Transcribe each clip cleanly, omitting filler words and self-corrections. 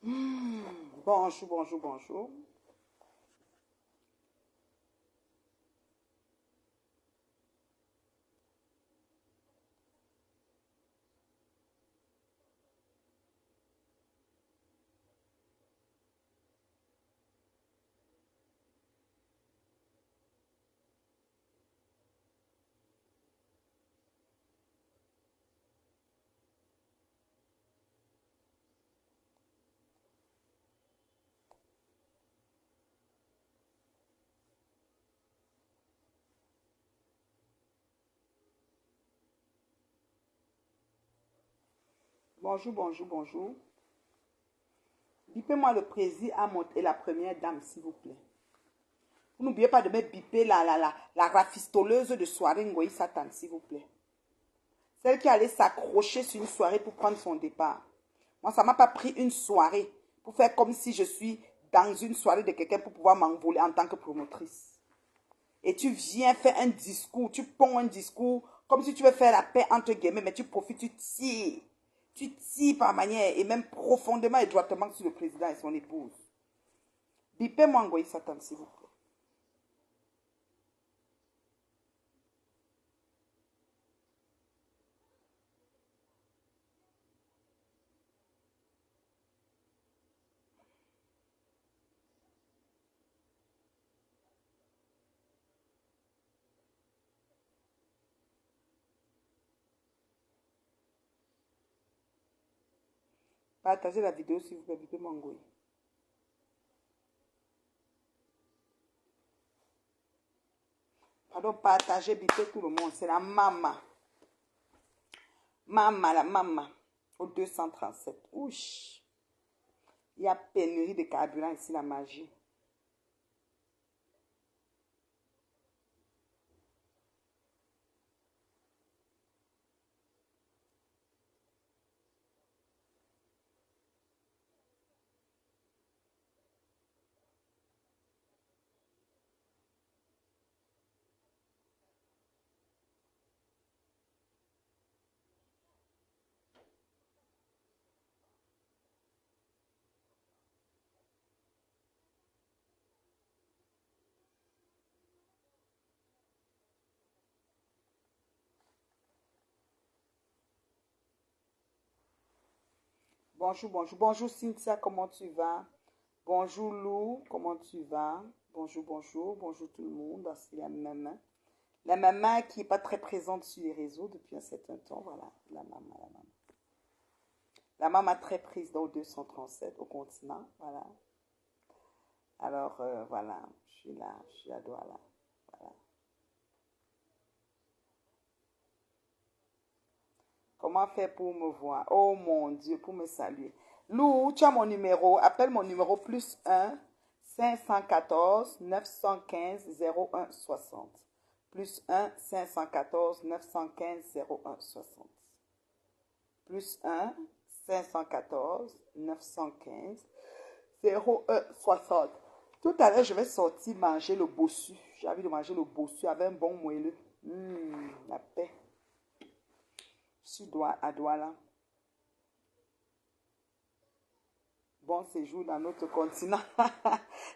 Bonjour, bonjour, bonjour. Bonjour, bonjour, bonjour. Bipez-moi le président et la première dame, s'il vous plaît. Vous n'oubliez pas de me biper la rafistoleuse de soirée Ngoï Satan, s'il vous plaît. Celle qui allait s'accrocher sur une soirée pour prendre son départ. Moi, ça ne m'a pas pris une soirée pour faire comme si je suis dans une soirée de quelqu'un pour pouvoir m'envoler en tant que promotrice. Et tu viens faire un discours, tu ponds un discours comme si tu veux faire la paix entre guillemets, mais tu profites, tu tires. Tu tires par manière et même profondément et droitement sur le président et son épouse. Bipez-moi Ngoï Satan, s'il vous plaît. Partagez la vidéo, s'il vous plaît. Bipez-moi Ngoï. Pardon, partagez, bipez tout le monde. C'est la maman. Maman, la maman. Au 237. Ouch. Il y a pénurie de carburant ici, la magie. Bonjour, bonjour. Bonjour Cynthia, comment tu vas? Bonjour Lou, comment tu vas? Bonjour, bonjour. Bonjour tout le monde. Ah, c'est la maman. La maman qui n'est pas très présente sur les réseaux depuis un certain temps. Voilà, la maman, la maman. La maman très prise dans le 237 au continent. Voilà. Alors, voilà, je suis là, je suis à Douala. Voilà. Comment faire pour me voir? Oh mon Dieu, pour me saluer. Lou, tu as mon numéro. Appelle mon numéro plus 1 514 915 0160. Plus 1 514 915 0160. Plus 1 514 915 0160. Tout à l'heure, je vais sortir manger le bossu. J'ai envie de manger le bossu avec un bon moelleux. La paix. Je suis à Douala. Bon séjour dans notre continent.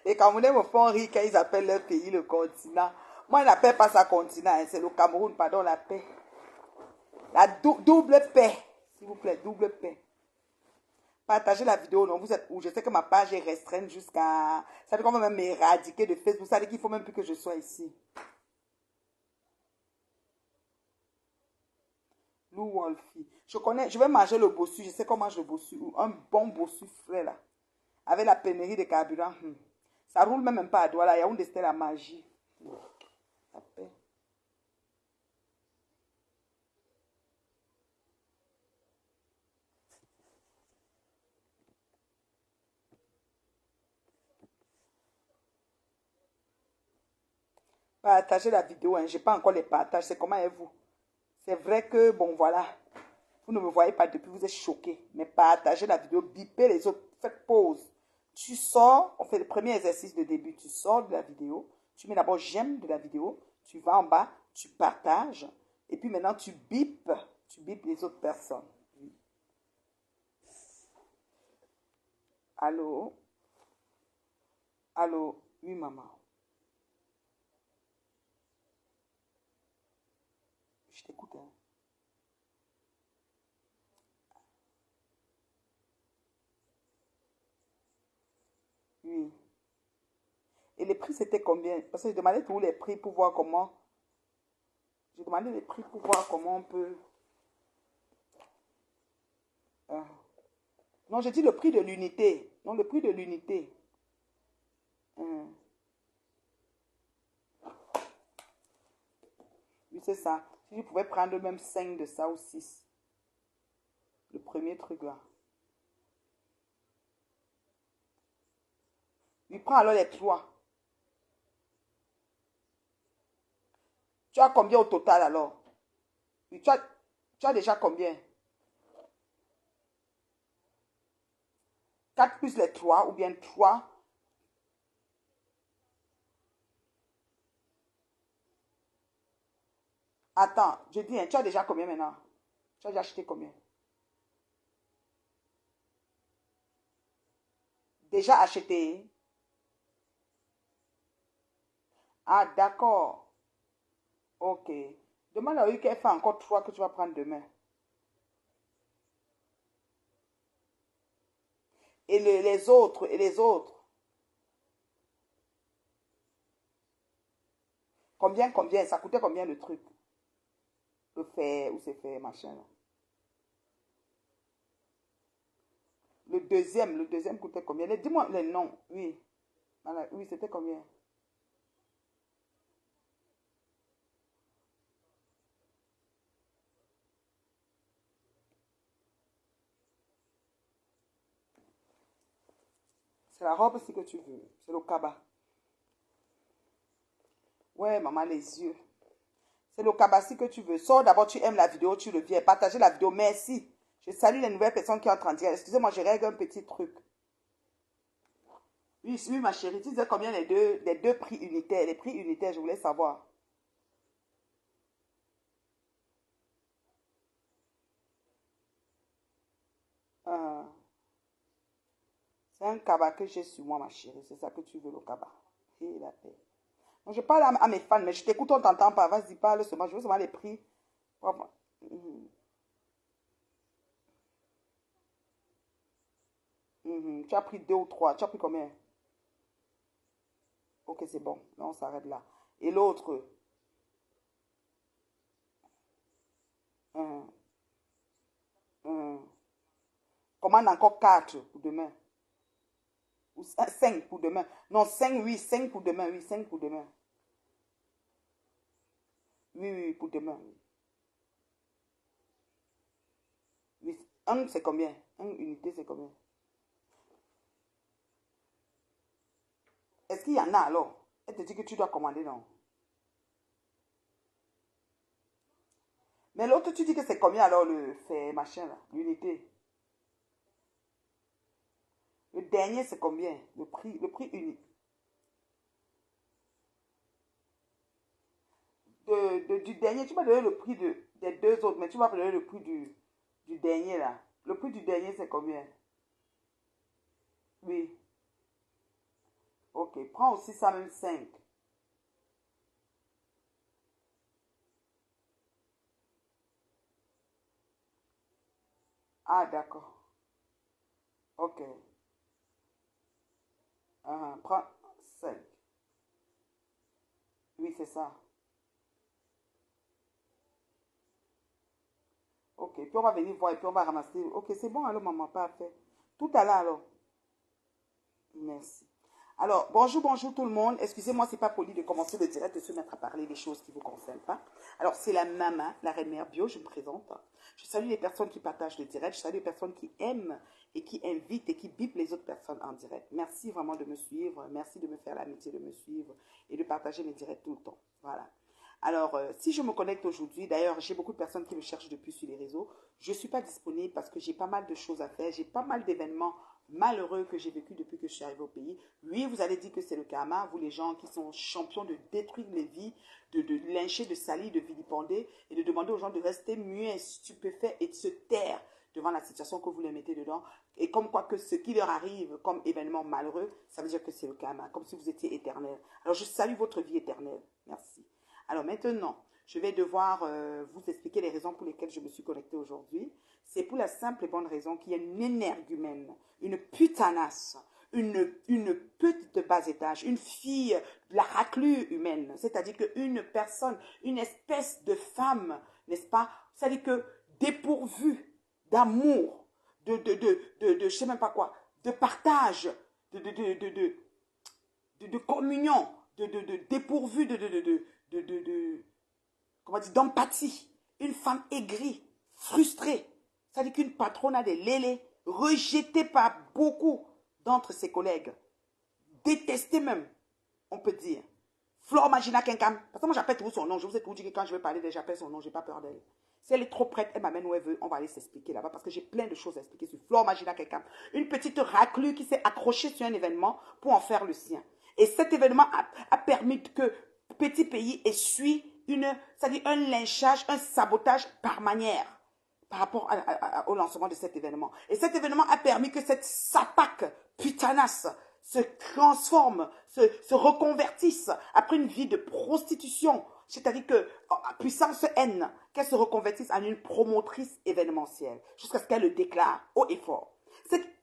Les Camerounais me font rire quand ils appellent leur pays le continent. Moi, je n'appelle pas ça continent, hein. C'est le Cameroun, pardon, la paix. La double paix. S'il vous plaît, double paix. Partagez la vidéo, non, vous êtes où? Je sais que ma page est restreinte jusqu'à... Ça veut dire qu'on va même m'éradiquer de Facebook. Ça veut dire qu'il ne faut même plus que je sois ici. Lou Wolfie. Je connais, je vais manger le bossu. Je sais comment je le bossu. Un bon bossu frais, là. Avec la pénurie de carburant. Ça roule même pas à Douala. Yaoundé, c'était la magie. La paix. Partagez la vidéo, hein. Je n'ai pas encore les partages. C'est comment est vous? C'est vrai que, bon, voilà. Vous ne me voyez pas depuis, vous êtes choqués. Mais partagez la vidéo, bipez les autres, faites pause. Tu sors, on fait le premier exercice de début. Tu sors de la vidéo, tu mets d'abord j'aime de la vidéo, tu vas en bas, tu partages, et puis maintenant tu bipes les autres personnes. Allô? Allô? Oui, maman. Je t'écoute, hein. Oui. Et les prix, c'était combien? Parce que je demandais tous les prix pour voir comment. J'ai demandé les prix pour voir comment on peut. euh, Non, j'ai dit le prix de l'unité. Non, le prix de l'unité. Euh, Oui, c'est ça. Si je pouvais prendre même 5 de ça ou 6. Le premier truc là. Oui, prends alors les 3. Tu as combien au total alors? Oui, tu as déjà combien? 4 plus les 3 ou bien 3. Attends, je dis, hein, tu as déjà combien maintenant? Tu as déjà acheté combien? Déjà acheté? Ah, d'accord. Ok. Demande à lui qu'elle fait encore 3 que tu vas prendre demain. Et les autres, et les autres. Combien? Ça coûtait combien le truc? Le fait, où c'est fait, machin là. Le deuxième coûtait combien? Dis-moi les noms, oui. Voilà, oui, c'était combien? C'est la robe aussi que tu veux. C'est le cabas. Ouais, maman, les yeux. C'est le cabassi que tu veux. Sors d'abord, tu aimes la vidéo, tu le viens. Partagez la vidéo. Merci. Je salue les nouvelles personnes qui entrent en direct. Excusez-moi, je règle un petit truc. Oui, oui, ma chérie. Tu disais combien les deux prix unitaires? Les prix unitaires, je voulais savoir. Euh, c'est un cabas que j'ai sur moi, ma chérie. C'est ça que tu veux, le cabas. Et la paix. Donc, je parle à mes fans, mais je t'écoute, on t'entend pas. Vas-y, parle seulement. Je veux seulement les prix. Mhm, mhm. Tu as pris 2 ou 3. Tu as pris combien? Ok, c'est bon. Là, on s'arrête là. Et l'autre, euh, euh, commande encore 4 pour demain. Ou 5 pour demain. Non, 5 oui, 5 pour demain. Oui, 5 pour demain. Oui, oui, oui, pour demain. Oui, oui. Un, c'est combien? Une unité, c'est combien? Est-ce qu'il y en a alors? Elle te dit que tu dois commander, non? Mais l'autre, tu dis que c'est combien alors le fait machin là, l'unité? Le dernier, c'est combien? Le prix unique. Du dernier, tu m'as donné le prix des deux autres, mais tu m'as donné le prix du dernier là. Le prix du dernier, c'est combien? Oui. Ok, prends aussi ça même 5. Ah, d'accord. Ok. Prends 5. Oui, c'est ça. Ok, puis on va venir voir et puis on va ramasser. Ok, c'est bon alors, maman, parfait. Tout à l'heure alors. Merci. Alors, bonjour, bonjour tout le monde. Excusez-moi, c'est pas poli de commencer le direct et de se mettre à parler des choses qui ne vous concernent pas. Alors, c'est la maman, la reine mère bio, je me présente. Je salue les personnes qui partagent le direct, je salue les personnes qui aiment et qui invitent et qui bipent les autres personnes en direct. Merci vraiment de me suivre, merci de me faire l'amitié de me suivre et de partager mes directs tout le temps. Voilà. Alors, si je me connecte aujourd'hui, d'ailleurs, j'ai beaucoup de personnes qui me cherchent depuis sur les réseaux. Je ne suis pas disponible parce que j'ai pas mal de choses à faire. J'ai pas mal d'événements malheureux que j'ai vécu depuis que je suis arrivée au pays. Oui, vous allez dire que c'est le karma, vous les gens qui sont champions de détruire les vies, de lyncher, de salir, de vilipender et de demander aux gens de rester muets, stupéfaits et de se taire. devant la situation que vous les mettez dedans. Et comme quoi que ce qui leur arrive comme événement malheureux, ça veut dire que c'est le karma, comme si vous étiez éternel. Alors je salue votre vie éternelle. Merci. Alors maintenant, je vais devoir vous expliquer les raisons pour lesquelles je me suis connectée aujourd'hui. C'est pour la simple et bonne raison qu'il y a une énergumène, une putanasse, une petite de bas étage, une fille de la raclure humaine, c'est-à-dire qu'une personne, une espèce de femme, n'est-ce pas, c'est-à-dire que dépourvue d'amour, je sais même pas quoi, de partage, de communion, dépourvue comment dire, d'empathie, une femme aigrie, frustrée, c'est-à-dire qu'une patronne a des lélés, rejetée par beaucoup d'entre ses collègues, détestée même, on peut dire. Flore Magina Kenkam, parce que moi j'appelle toujours son nom, je vous ai toujours dit que quand je vais parler d'elle, j'appelle son nom, je n'ai pas peur d'elle. Si elle est trop prête, elle m'amène où elle veut, on va aller s'expliquer là-bas, parce que j'ai plein de choses à expliquer sur Flore Magina Kenkam. Une petite raclure qui s'est accrochée sur un événement pour en faire le sien. Et cet événement a permis que petit pays essuie c'est-à-dire un lynchage, un sabotage par manière par rapport au lancement de cet événement. Et cet événement a permis que cette sapac putanasse se transforme, se reconvertisse après une vie de prostitution. C'est-à-dire que, puissance haine, qu'elle se reconvertisse en une promotrice événementielle, jusqu'à ce qu'elle le déclare haut et fort.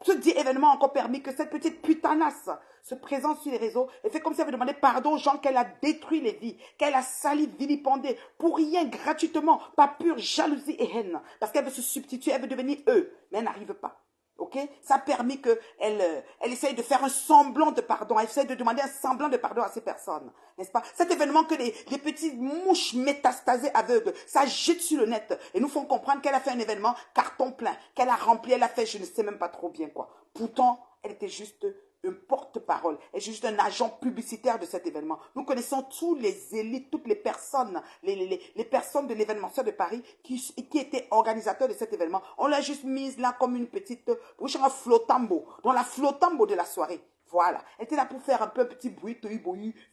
Ce dit événement a encore permis que cette petite putanasse se présente sur les réseaux et fait comme si elle avait demandé pardon aux gens qu'elle a détruit les vies, qu'elle a sali, vilipendé, pour rien, gratuitement, par pure jalousie et haine. Parce qu'elle veut se substituer, elle veut devenir eux, mais elle n'arrive pas. Ok? Ça a permis qu'elle essaye de faire un semblant de pardon, elle essaye de demander un semblant de pardon à ces personnes, n'est-ce pas? Cet événement que les petites mouches métastasées aveugles, ça jette sur le net et nous font comprendre qu'elle a fait un événement carton plein, qu'elle a rempli, elle a fait je ne sais même pas trop bien quoi. Pourtant, elle était juste un porte-parole, elle est juste un agent publicitaire de cet événement. Nous connaissons tous les élites, toutes les personnes, les personnes de l'événementiel de Paris qui étaient organisateurs de cet événement. On l'a juste mise là comme une petite, un flottambo, dans la flottambo de la soirée. Voilà. Elle était là pour faire un peu un petit bruit,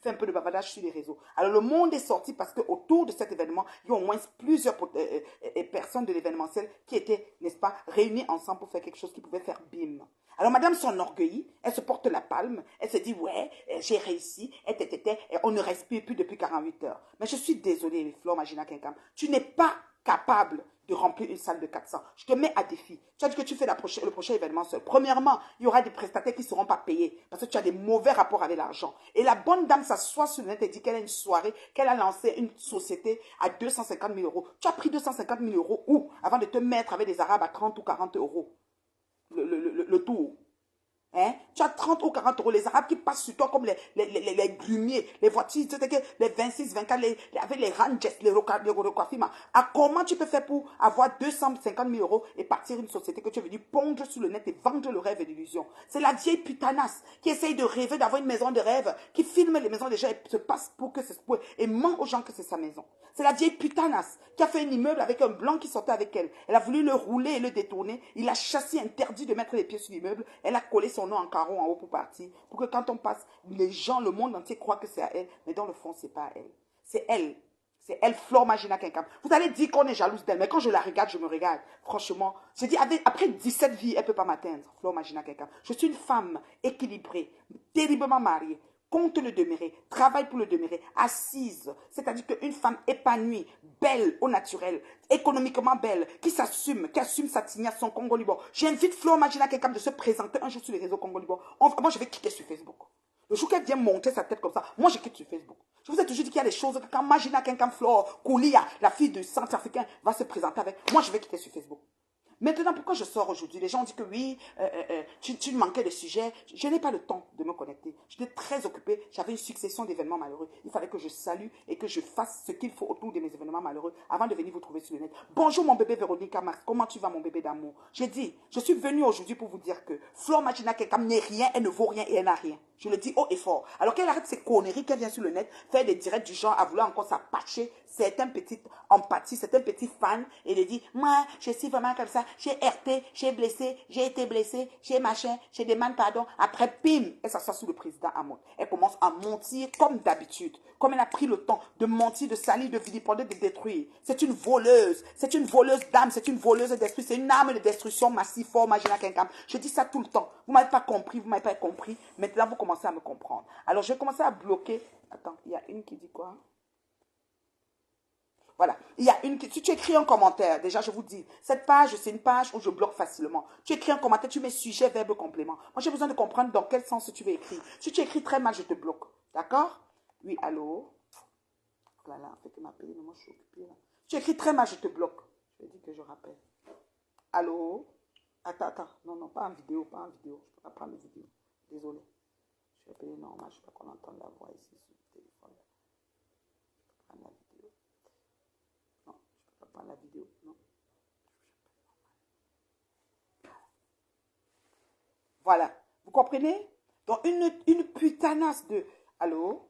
faire un peu de bavardage sur les réseaux. Alors le monde est sorti parce qu'autour de cet événement, il y a au moins plusieurs personnes de l'événementiel qui étaient, n'est-ce pas, réunies ensemble pour faire quelque chose qui pouvait faire bim. Alors madame s'enorgueillit, elle se porte la palme, elle se dit ouais, j'ai réussi, et on ne respire plus depuis 48 heures. Mais je suis désolée, Flore Magina Kenkam, tu n'es pas capable de remplir une salle de 400. Je te mets à défi. Tu as dit que tu fais le prochain événement seul. Premièrement, il y aura des prestataires qui ne seront pas payés parce que tu as des mauvais rapports avec l'argent. Et la bonne dame s'assoit sur le net et dit qu'elle a une soirée, qu'elle a lancé une société à 250 000 euros. Tu as pris 250 000 euros où avant de te mettre avec des Arabes à 30 ou 40 euros le tour. Hein? Tu as 30 ou 40 euros, les Arabes qui passent sur toi comme les grumiers, les voitures, les 26, 24, avec les Ranges, les Rokafima. Comment tu peux faire pour avoir 250 000 euros et partir une société que tu es venu pondre sur le net et vendre le rêve et l'illusion? C'est la vieille putanasse qui essaye de rêver d'avoir une maison de rêve, qui filme les maisons des gens et se passe pour que c'est et ment aux gens que c'est sa maison. C'est la vieille putanasse qui a fait un immeuble avec un blanc qui sortait avec elle. Elle a voulu le rouler et le détourner. Il a chassé, interdit de mettre les pieds sur l'immeuble. Elle a collé son nom en carreau en haut pour partir. Pour que quand on passe, les gens, le monde entier croient que c'est à elle. Mais dans le fond, c'est pas à elle. C'est elle. C'est elle, Flore Magina Kenkam. Vous allez dire qu'on est jalouse d'elle. Mais quand je la regarde, je me regarde. Franchement, je dis, après 17 vies, elle ne peut pas m'atteindre. Flore Magina Kenkam. Je suis une femme équilibrée, terriblement mariée. Compte le demeurer, travaille pour le demeurer, assise, c'est-à-dire qu'une femme épanouie, belle au naturel, économiquement belle, qui assume sa tignasse, son Congo Libre. J'invite Flore Magina Kenkam de se présenter un jour sur les réseaux Congo Libre. Moi, je vais quitter sur Facebook. Le jour qu'elle vient monter sa tête comme ça, moi, je quitte sur Facebook. Je vous ai toujours dit qu'il y a des choses que quand Magina Kenkam Flore Koulia, la fille du centrafricain, va se présenter avec, moi, je vais quitter sur Facebook. Maintenant, pourquoi je sors aujourd'hui? Les gens disent que oui, tu manquais de sujets. Je n'ai pas le temps de me connecter. J'étais très occupée. J'avais une succession d'événements malheureux. Il fallait que je salue et que je fasse ce qu'il faut autour de mes événements malheureux avant de venir vous trouver sur le net. Bonjour mon bébé Véronica Marx. Comment tu vas mon bébé d'amour? J'ai dit, je suis venue aujourd'hui pour vous dire que Flore Magina Kenkam n'est rien, elle ne vaut rien et elle n'a rien. Je le dis haut et fort. Alors qu'elle arrête ces conneries, qu'elle vient sur le net, faire des directs du genre à vouloir encore s'appâcher certaines petites empathies, certains petits fans et de dire, moi, je suis vraiment comme ça, j'ai heurté, j'ai blessé, j'ai été blessé, j'ai machin, j'ai demandé pardon. Après, bim, elle s'assoit sous le président Hamon. Elle commence à mentir comme d'habitude. Comme elle a pris le temps de mentir, de salir, de vilipender, de détruire. C'est une voleuse d'âme, c'est une voleuse d'esprit, c'est une arme de destruction massive, fort, Magina Kenkam. Je dis ça tout le temps. Vous ne m'avez pas compris, vous ne m'avez pas compris. Maintenant, vous commencez à me comprendre. Alors, je vais commencer à bloquer. Attends, il y a une qui dit quoi? Voilà. Il y a une... Si tu écris un commentaire, déjà je vous dis, cette page, c'est une page où je bloque facilement. Tu écris un commentaire, tu mets sujet, verbe, complément. Moi, j'ai besoin de comprendre dans quel sens tu veux écrire. Si tu écris très mal, je te bloque. D'accord? Oui, allô? Voilà, fait que m'appeler, mais moi je suis occupée. Là. Si tu écris très mal, je te bloque. Je vais dire que je rappelle. Allô? Attends. Non, pas en vidéo, pas en vidéo. Je ne peux pas prendre de vidéo. Désolé. Je vais payer normal, je ne sais pas qu'on entend la voix ici sur le téléphone. Je peux prendre la vidéo. Non, je ne peux pas prendre la vidéo. Non. Voilà. Vous comprenez? Donc, une putanasse de... Allô?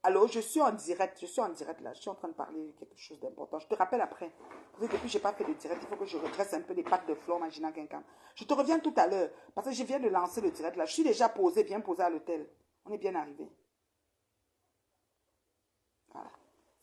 Allô, je suis en direct là. Je suis en train de parler de quelque chose d'important. Je te rappelle après. Parce que depuis, je n'ai pas fait de direct. Il faut que je redresse un peu les pattes de Flore Magina Kenkam. Je te reviens tout à l'heure. Parce que je viens de lancer le direct là. Je suis déjà posé, bien posé à l'hôtel. On est bien arrivé. Voilà.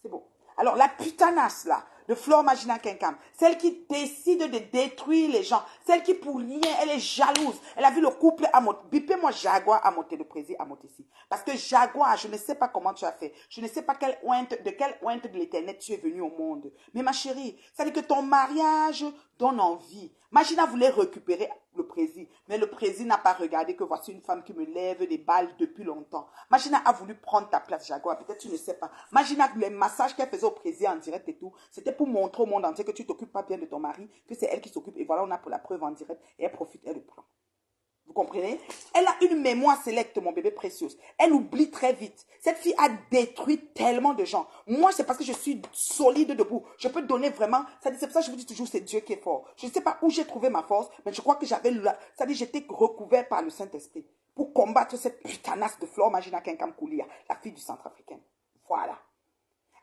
C'est bon. Alors, la putanasse, là, de Flore Magina Kenkam, celle qui décide de détruire les gens, celle qui, pour rien, elle est jalouse. Elle a vu le couple à monter. Bipez-moi Jaguar à monter, le président à monter ici. Parce que Jaguar, je ne sais pas comment tu as fait. Je ne sais pas de quelle ointe de l'éternel tu es venu au monde. Mais ma chérie, ça dit que ton mariage donne envie. Magina voulait récupérer le président, mais le président n'a pas regardé que voici une femme qui me lève des balles depuis longtemps. Magina a voulu prendre ta place, Jaguar. Peut-être tu ne sais pas. Magina, les massages qu'elle faisait au président en direct et tout, c'était pour montrer au monde entier que tu t'occupes pas bien de ton mari, que c'est elle qui s'occupe. Et voilà, on a pour la preuve en direct. Et elle profite, elle le prend. Vous comprenez? Elle a une mémoire sélecte, mon bébé précieuse. Elle oublie très vite. Cette fille a détruit tellement de gens. Moi, c'est parce que je suis solide debout. Je peux donner vraiment... C'est pour ça que je vous dis toujours, c'est Dieu qui est fort. Je ne sais pas où j'ai trouvé ma force, mais je crois que j'avais... C'est-à-dire, j'étais recouvert par le Saint-Esprit pour combattre cette putanasse de Flore Magina Kenkam Koulia, la fille du Centrafricain. Voilà.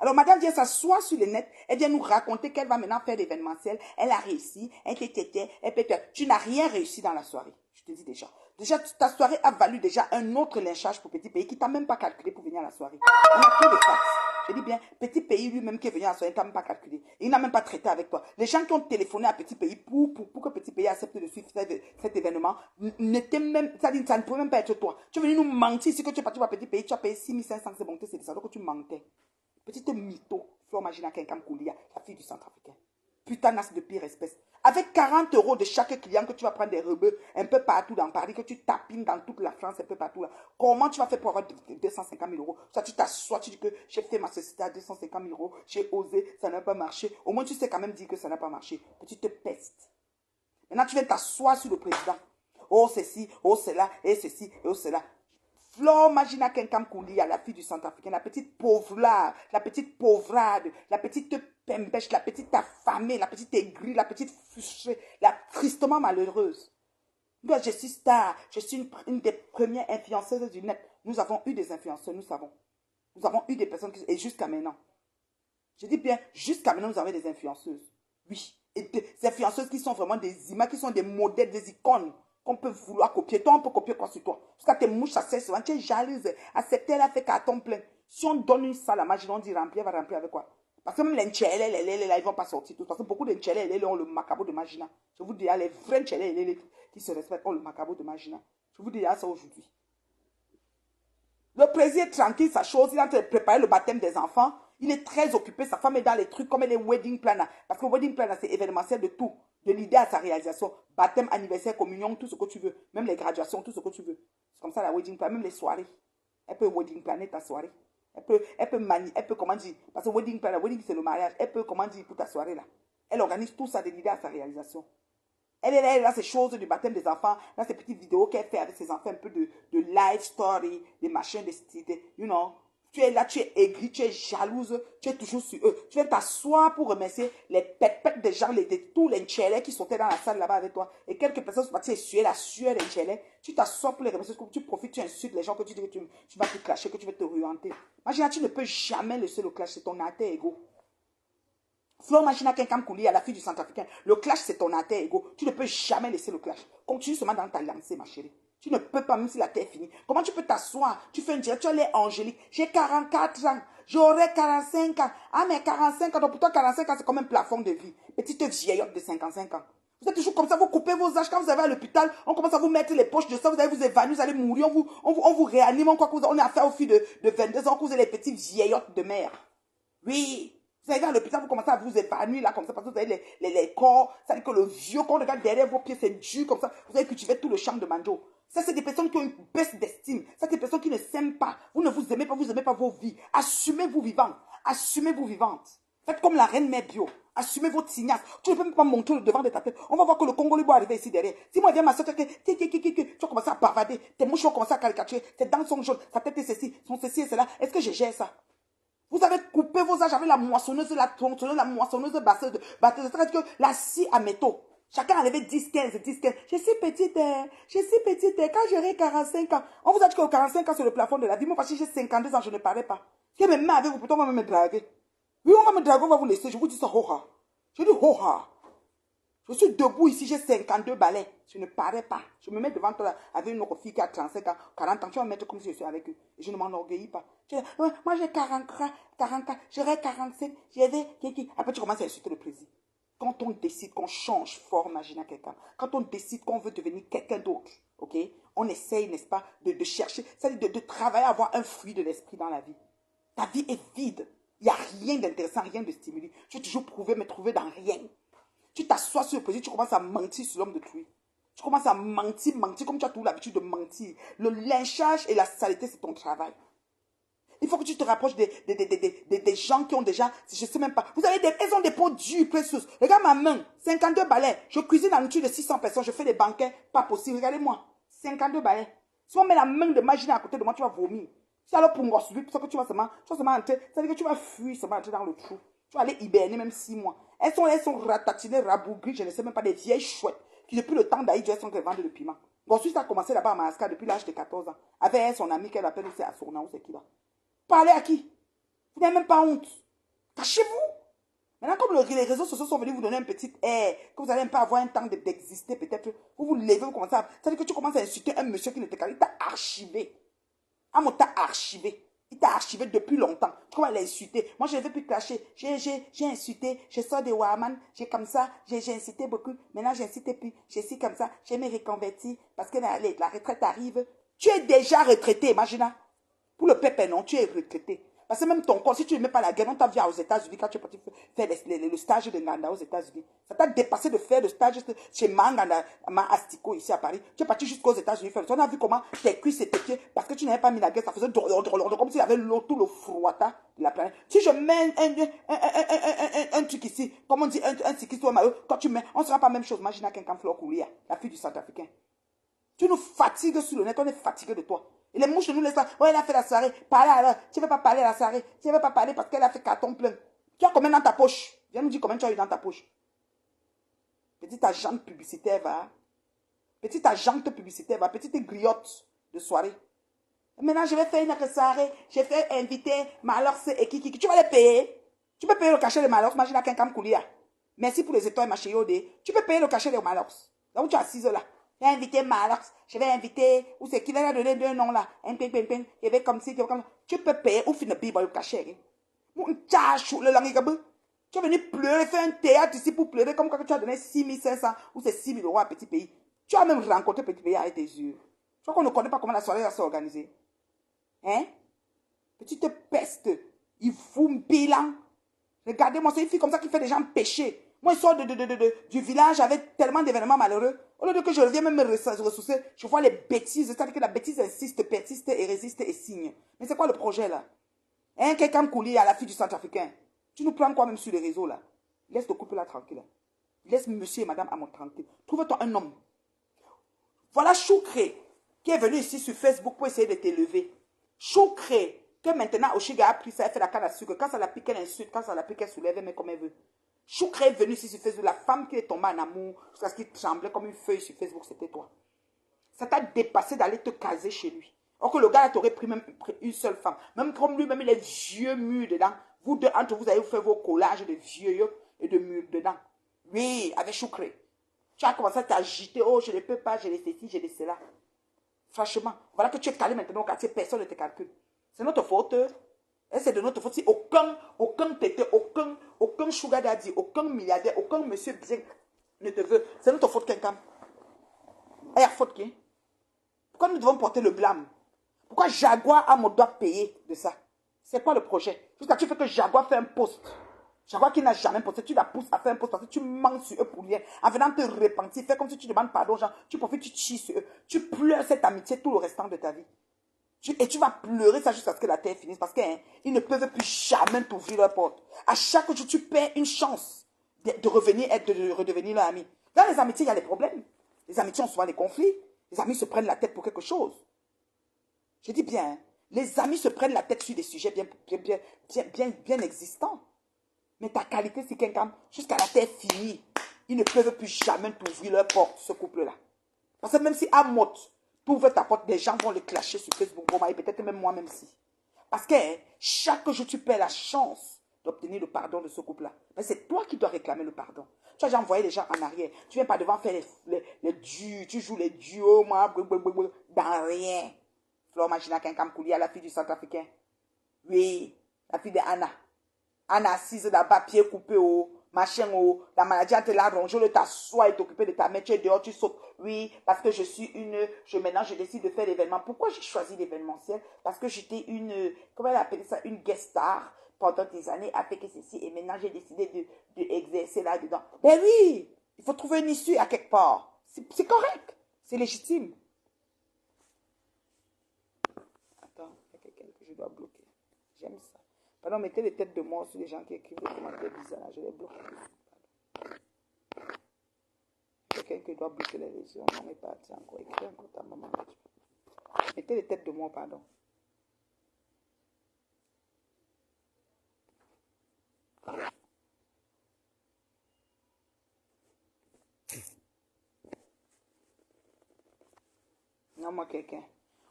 Alors, madame vient s'asseoir sur le net, elle vient nous raconter qu'elle va maintenant faire l'événementiel. Elle a réussi, elle peut-être. Tu n'as rien réussi dans la soirée. Je te dis déjà. Déjà, ta soirée a valu déjà un autre lynchage pour Petit Pays qui t'a même pas calculé pour venir à la soirée. On a plus de facts. Je dis bien, Petit Pays lui-même qui est venu à la soirée, il t'a même pas calculé. Il n'a même pas traité avec toi. Les gens qui ont téléphoné à Petit Pays pour que Petit Pays accepte de suivre cet événement, n'étaient même, ça ne pouvait même pas être toi. Tu es venu nous mentir. Si que tu es parti pour Petit Pays, tu as payé 6500, c'est bon, c'est des que tu mentais. Petite mytho, Flore Magina Kenkam Koulia, la fille du Centrafricain. Putanasse de pire espèce. Avec 40 € de chaque client que tu vas prendre des rebeux un peu partout dans Paris, que tu tapines dans toute la France, un peu partout là. Comment tu vas faire pour avoir 250 000 €? Soit tu t'assois, tu dis que j'ai fait ma société à 250 000 €, j'ai osé, ça n'a pas marché. Au moins tu sais quand même dire que ça n'a pas marché. Petite peste. Maintenant tu viens t'asseoir sur le président. Oh ceci, oh cela, et ceci, et oh cela. Flore Magina Kenkam Koulia, la fille du Centrafricain, la petite pauvrade, la petite pembèche, la petite affamée, la petite aigrie, la petite frustrée, la tristement malheureuse. Moi, je suis star, je suis une des premières influenceuses du net. Nous avons eu des influenceurs, nous savons. Nous avons eu des personnes et jusqu'à maintenant. Je dis bien, jusqu'à maintenant, nous avons des influenceuses. Oui. Et des influenceuses qui sont vraiment des images, qui sont des modèles, des icônes qu'on peut vouloir copier. Toi, on peut copier quoi sur toi? Jusqu'à tes mouches à 16 ans, tu es jalouse. Accepter, elle a fait carton plein. Si on donne une salle à Magina, on dit remplir, elle va remplir avec quoi? Parce que même les Nchele, ils ne vont pas sortir tous. Parce que beaucoup de Nchele, ont le macabo de Magina. Je vous dis, les vrais Nchele, qui se respectent, ont le macabo de Magina. Je vous dis ça aujourd'hui. Le président est tranquille, sa chose, il est en train de préparer le baptême des enfants. Il est très occupé, sa femme est dans les trucs comme elle est wedding planner. Parce que wedding planner, c'est événementiel de tout. De l'idée à sa réalisation. Baptême, anniversaire, communion, tout ce que tu veux. Même les graduations, tout ce que tu veux. C'est comme ça la wedding planner, même les soirées. Elle peut wedding planner ta soirée. Elle peut comment dire, parce que wedding planner, wedding c'est le mariage. Elle peut comment dire pour ta soirée là. Elle organise tout ça de l'idée à sa réalisation. Elle est là, ces choses du baptême des enfants, là, ces petites vidéos qu'elle fait avec ses enfants, un peu de life story, des machins, you know. Tu es là, tu es aigri, tu es jalouse, tu es toujours sur eux. Tu viens t'asseoir pour remercier les pètes des gens, tous les Nchélés qui sautaient dans la salle là-bas avec toi. Et quelques personnes sont parties essuyer la sueur des Nchélés. Tu t'assois pour les remercier, tu profites, tu insultes les gens que tu dis que tu vas te clasher, que tu vas te orienter. Imagine, tu ne peux jamais laisser le clash, c'est ton alter ego. Flore Magina Kenkam Kouli à la fille du Centrafricain. Le clash, c'est ton alter ego. Tu ne peux jamais laisser le clash. Continue seulement dans ta lancée, ma chérie. Tu ne peux pas, même si la terre est finie. Comment tu peux t'asseoir? Tu fais un direct, tu as l'air angélique. J'ai 44 ans. J'aurai 45 ans. Ah, mais 45 ans. Donc pour toi, 45 ans, c'est comme un plafond de vie. Petite vieillotte de 55 ans. Vous êtes toujours comme ça, vous coupez vos âges. Quand vous arrivez à l'hôpital, on commence à vous mettre les poches de sang, vous allez vous évanouir, vous allez mourir, on vous réanime, on croit qu'on est affaire au fil de 22 ans, que vous êtes les petites vieillottes de mer. Oui. Vous arrivez à l'hôpital, vous commencez à vous évanouir là comme ça, parce que vous avez les corps, ça veut dire que le vieux corps regarde derrière vos pieds, c'est dur comme ça, vous avez cultivé tout le champ de manjo. Ça, c'est des personnes qui ont une baisse d'estime. Ça, c'est des personnes qui ne s'aiment pas. Vous ne vous aimez pas vos vies. Assumez-vous vivants. Assumez-vous vivantes. Faites comme la reine mère bio. Assumez votre signasse. Tu ne peux même pas montrer le devant de ta tête. On va voir que le Congolais va arriver ici derrière. Si moi, je viens ma soeur, tu vas commencer à bavader. Tes mouches vont commencer à caricaturer. Tes dents sont jaunes. Ta tête est ceci, son ceci et cela. Est-ce que je gère ça? Vous avez coupé vos âges avec la moissonneuse, la tronçonneuse, la moissonneuse batteuse. C'est-à-dire que la scie à métaux. Chacun a levé 10, 15, 10, 15. Je suis petite, quand j'aurai 45 ans. On vous a dit que 45 ans, c'est le plafond de la vie. Moi, parce que j'ai 52 ans, je ne parais pas. Si je me mets avec vous, pourtant, on va me draguer. Oui, on va me draguer, on va vous laisser. Je vous dis ça, hoha. Je dis hoha. Je suis debout ici, j'ai 52 balais. Je ne parais pas. Je me mets devant toi avec une autre fille qui a 35 ans, 40 ans. Tu vas me mettre comme si je suis avec eux. Et je ne m'enorgueillis pas. Moi, j'ai 44, j'aurai 45, Après, tu commences à insulter le plaisir. Quand on décide qu'on change fort, imagine quelqu'un. Quand on décide qu'on veut devenir quelqu'un d'autre, ok? On essaye, n'est-ce pas, de chercher, c'est-à-dire de travailler à avoir un fruit de l'esprit dans la vie. Ta vie est vide. Il n'y a rien d'intéressant, rien de stimulant. Tu as toujours prouvé, mais trouvé dans rien. Tu t'assois sur le plaisir, tu commences à mentir sur l'homme d'autrui. Tu commences à mentir, comme tu as toujours l'habitude de mentir. Le lynchage et la saleté, c'est ton travail. Il faut que tu te rapproches des gens qui ont déjà, je ne sais même pas. Vous avez elles ont des pots durs, précieux. Regarde ma main, 52 balais. Je cuisine la nourriture de 600 personnes, je fais des banquets, pas possible. Regardez-moi, 52 balais. Si on met la main de Magina à côté de moi, tu vas vomir. Si alors pour moi, c'est ça que tu vas seulement entrer, ça veut dire que tu vas fuir seulement entrer dans le trou. Tu vas aller hiberner même 6 mois. Elles sont ratatinées, rabougries, je ne sais même pas, des vieilles chouettes qui depuis le temps d'Aïdjo, elles sont qu'elles vendent le piment. Ensuite, ça a commencé là-bas à Madagascar depuis l'âge de 14 ans. Avec elle, son ami qu'elle appelle, c'est Assourna, ou c'est qui là. Parlez à qui? Vous n'avez même pas honte. Cachez-vous. Maintenant, comme les réseaux sociaux sont venus vous donner un petit air, que vous allez même pas avoir un temps d'exister, peut-être, vous levez, vous commencez à... C'est-à-dire que tu commences à insulter un monsieur qui n'était qu'à... Il t'a archivé. Ah, mon t'a archivé. Il t'a archivé depuis longtemps. Tu commences à l'insulter. Moi, je ne veux plus clasher. J'ai insulté. Je sors de Waman. J'ai comme ça. J'ai incité beaucoup. Maintenant, j'incite plus. Je suis comme ça. J'ai me reconverti parce que la retraite arrive. Tu es déjà retraité, imagine. Pour le pépé, non, tu es retraité. Parce que même ton corps, si tu ne mets pas la guerre, on t'a vu aux États-Unis quand tu es parti faire le stage de Nganda aux États-Unis. Ça t'a dépassé de faire le stage chez Manganda, Astico ici à Paris. Tu es parti jusqu'aux États-Unis faire. On a vu comment tes cuisses et tes pieds, parce que tu n'avais pas mis la guerre, ça faisait comme s'il y avait tout le froita de la planète. Si je mets un truc ici, comme on dit, un truc ici, quand tu mets, on ne sera pas la même chose. Imagine quelqu'un Flore Koulia, la fille du Centrafricain. Tu nous fatigues sur le net, on est fatigué de toi. Et les mouches nous laissent là. Oh, elle a fait la soirée. Parlez alors. Tu ne veux pas parler à la soirée. Tu ne veux pas parler parce qu'elle a fait carton plein. Tu as combien dans ta poche? Viens nous dire combien tu as eu dans ta poche. Petite agente publicitaire, va. Petite agente publicitaire, va. Petite griotte de soirée. Maintenant, je vais faire une soirée. Je vais inviter Malox et Kiki. Tu vas les payer. Tu peux payer le cachet de Malox. Imagine à quelqu'un Koulia. Merci pour les étoiles, ma chérie. Tu peux payer le cachet de Malox. Là où tu es assise là. Je vais inviter Malox, je vais inviter, ou c'est qui va donner deux noms là, je vais comme si, tu peux payer, ou finir le cachet. Tu es venu pleurer, faire un théâtre ici pour pleurer, comme quand tu as donné 6500 ou c'est 6000 euros à Petit Pays. Tu as même rencontré Petit Pays avec tes yeux. Je crois qu'on ne connaît pas comment la soirée va s'organiser. Hein? Petite peste, il fout un bilan. Regardez-moi, c'est une fille comme ça qui fait des gens pécher. Moi, je sors du village avec tellement d'événements malheureux. Au lieu de que je reviens même me ressourcer, je vois les bêtises. C'est-à-dire que la bêtise insiste, persiste et résiste et signe. Mais c'est quoi le projet là? Hein, quelqu'un coulé à la fille du Centrafricain. Tu nous prends quoi même sur les réseaux là? Laisse le couple là tranquille. Laisse monsieur et madame Amon tranquille. Trouve-toi un homme. Voilà Choukré qui est venu ici sur Facebook pour essayer de t'élever. Choukré, que maintenant Oshiga a pris ça, elle fait la canne à sucre. Quand ça la pique, elle insulte. Quand ça la pique, elle soulève, elle met comme elle veut. Choukré est venu ici sur Facebook. La femme qui est tombée en amour, jusqu'à ce qu'il tremblait comme une feuille sur Facebook, c'était toi. Ça t'a dépassé d'aller te caser chez lui. Or que le gars, t'aurait pris même une seule femme. Même comme lui, même il est vieux mûr dedans. Vous deux, entre vous, allez vous faire vos collages de vieux. et de mûre dedans. Oui, avec choucré. Tu as commencé à t'agiter. Oh, je ne peux pas, je les ceci, je les cela. Franchement, voilà que tu es calé maintenant au quartier, personne ne te calcule. C'est notre faute. Et c'est de notre faute si aucun tété, aucun sugar daddy, aucun milliardaire, aucun monsieur bien ne te veut. C'est notre faute quelqu'un. Et la faute qui? Pourquoi nous devons porter le blâme? Pourquoi Jaguar a mon doigt payé de ça? C'est quoi le projet? Jusqu'à tu fais que Jaguar fait un post. Jaguar qui n'a jamais posté, tu la pousses à faire un post parce que tu mens sur eux pour rien. En venant te repentir, fais comme si tu demandes pardon aux gens. Tu profites, tu chies sur eux. Tu pleures cette amitié tout le restant de ta vie. Et tu vas pleurer ça jusqu'à ce que la terre finisse parce qu'ils ne peuvent plus jamais t'ouvrir leur porte. À chaque jour, tu perds une chance de revenir, de redevenir leur ami. Dans les amitiés, il y a des problèmes. Les amitiés ont souvent des conflits. Les amis se prennent la tête pour quelque chose. Je dis bien, les amis se prennent la tête sur des sujets bien existants. Mais ta qualité, c'est quelqu'un, jusqu'à la terre finie, ils ne peuvent plus jamais t'ouvrir leur porte, ce couple-là. Parce que même si à mot, tu ouvres ta porte, des gens vont le clasher sur Facebook, et peut-être même moi-même si. Parce que chaque jour, tu perds la chance d'obtenir le pardon de ce couple-là. Mais c'est toi qui dois réclamer le pardon. Tu as déjà envoyé les gens en arrière. Tu viens pas devant faire les duos, tu joues les duos, moi, dans rien. Flore Magina Kinkamkoulia, la fille du Centrafricain. Oui, la fille de Anna. Anna assise là-bas, pied coupé au machin au. La maladie te l'a rongé, le t'assoit et t'occuper de ta mère. Tu es dehors, tu sautes. Oui, parce que je suis maintenant, je décide de faire l'événement. Pourquoi j'ai choisi l'événementiel? Parce que j'étais comment elle appelle ça, une guest star pendant des années, a fait que ceci. Et maintenant, j'ai décidé de exercer là-dedans. Ben oui, il faut trouver une issue à quelque part. C'est correct. C'est légitime. Attends, il y a quelqu'un que je dois bloquer. J'aime ça. Pardon, mettez les têtes de mort sur les gens qui écrivent des commentaires bizarres. Je les bloque. Quelqu'un qui doit bloquer les réseaux. Non, mais pas encore. Écris encore ta maman. Mettez les têtes de mort, pardon. Non, moi, quelqu'un.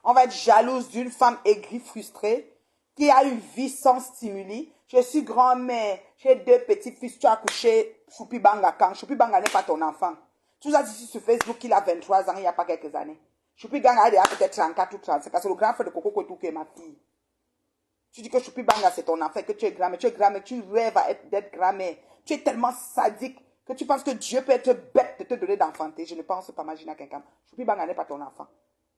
On va être jalouse d'une femme aigrie, frustrée, qui a une vie sans stimuli. Je suis grand-mère, j'ai 2 petits-fils, tu as accouché Choupi Banga quand? Choupi Banga n'est pas ton enfant. Tu as dit sur Facebook qu'il a 23 ans, il n'y a pas quelques années. Choupi Banga a peut-être 34 ou 35, parce que le grand frère de Coco Kotou qui est ma fille. Tu dis que Choupi Banga c'est ton enfant, que tu es grand-mère, tu rêves d'être grand-mère. Tu es tellement sadique que tu penses que Dieu peut être bête de te donner d'enfanter. Je ne pense pas, imaginer à quelqu'un. Choupi Banga n'est pas ton enfant.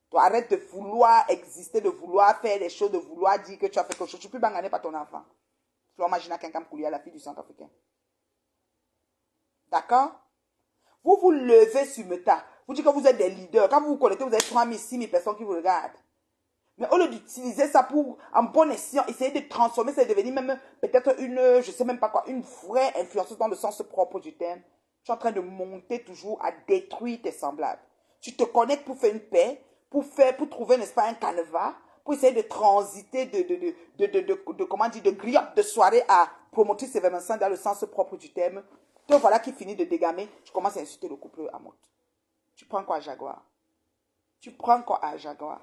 Toi, arrête de vouloir exister, de vouloir faire des choses, de vouloir dire que tu as fait quelque chose. Tu peux pas gagner pas ton enfant. Tu imagines quelqu'un qui est la fille du Centrafricain. D'accord? Vous vous levez sur Meta. Vous dites que vous êtes des leaders. Quand vous vous connectez, vous avez 3000, 6000 personnes qui vous regardent. Mais au lieu d'utiliser ça pour, en bon escient, essayer de transformer, c'est devenir même peut-être une, je sais même pas quoi, une vraie influenceuse dans le sens propre du terme. Tu es en train de monter toujours à détruire tes semblables. Tu te connectes pour faire une paix, pour trouver, n'est-ce pas, un canevas, pour essayer de transiter comment dire, de griotte de soirée à promoter ces événements dans le sens propre du terme. Te voilà qui finit de dégamer, tu commences à insulter le couple à mode. Tu prends quoi à Jaguar? Tu prends quoi à Jaguar?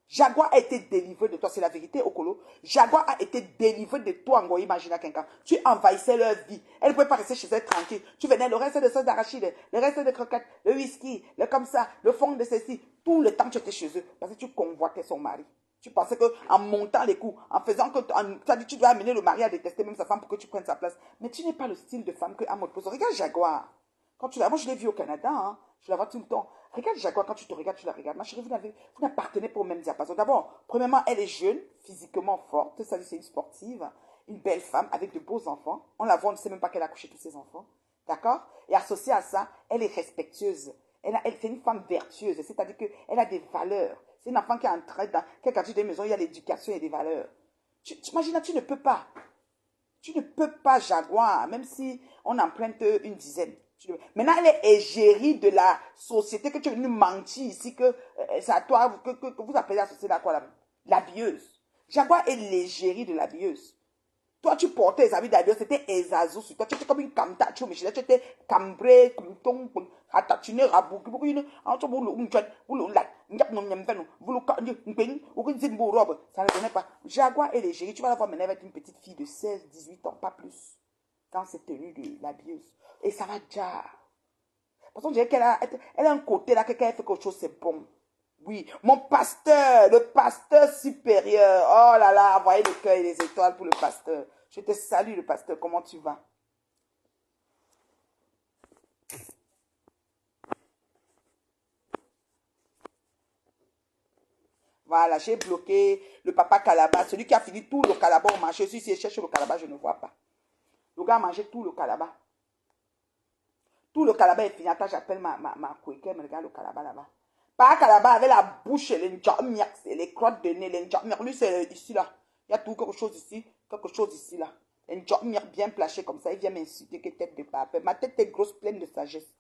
Jaguar a été délivré de toi, c'est la vérité, Okolo. Jaguar a été délivré de toi, Ngoyi Magina Kenkan. Tu envahissais leur vie. Elle ne pouvait pas rester chez elle tranquille. Tu venais, le reste de sauce d'arachide, le reste de croquettes, le whisky, le comme ça, le fond de ceci. Tout le temps, tu étais chez eux parce que tu convoitais son mari. Tu pensais qu'en montant les coups, en faisant que tu as dit tu dois amener le mari à détester même sa femme pour que tu prennes sa place. Mais tu n'es pas le style de femme que Amod pose. Regarde Jaguar. Quand tu la vois, moi je l'ai vu au Canada, hein. Je la vois tout le temps. Regarde Jaguar, quand tu te regardes, tu la regardes. Ma chérie, vous n'appartenez pas au même diapason. D'abord, premièrement, elle est jeune, physiquement forte. Ça, c'est une sportive, une belle femme avec de beaux enfants. On la voit, on ne sait même pas qu'elle a accouché tous ses enfants. D'accord? Et associée à ça, elle est respectueuse. C'est une femme vertueuse. C'est-à-dire qu'elle a des valeurs. C'est une enfant qui est en train, dans quel quartier de maison, il y a l'éducation et des valeurs. Tu imagines, tu ne peux pas. Tu ne peux pas, Jaguar, même si on emprunte une dizaine. Maintenant, elle est égérie de la société que tu es venu mentir ici, que c'est à toi, que vous appelez la société à quoi, l'habilleuse. Jaguar est l'égérie de l'habilleuse. Toi, tu portais les habits d'habilleuse, c'était Ezazou sur toi. Tu étais comme une camta, tu étais cambré, comme ton, ratatiné, rabouki, ça ne donnait pas. Jaguar est l'égérie, tu vas la voir maintenant avec une petite fille de 16, 18 ans, pas plus. dans cette tenue de l'habilleuse. Et ça va déjà. Parce qu'on dirait qu'elle a un côté là, quelqu'un fait quelque chose, c'est bon. Oui, mon pasteur, le pasteur supérieur. Oh là là, envoyez le cœur et les étoiles pour le pasteur. Je te salue, le pasteur. Comment tu vas? Voilà, j'ai bloqué le papa Calabat. Celui qui a fini tout le Calabat au marché. Si je cherche le Calabat, je ne vois pas. Le gars a mangé tout le Calabat. Tout le Calabat est fini. Attends, j'appelle ma couéquette, me regarde le Calabat là-bas. Pas Calabat avec la bouche, les crottes de nez, les njammiak. Lui, c'est ici là. Il y a tout quelque chose ici là. Les njammiak bien plachés comme ça. Il vient m'insulter que tête de pape. Ma tête est grosse, pleine de sagesse.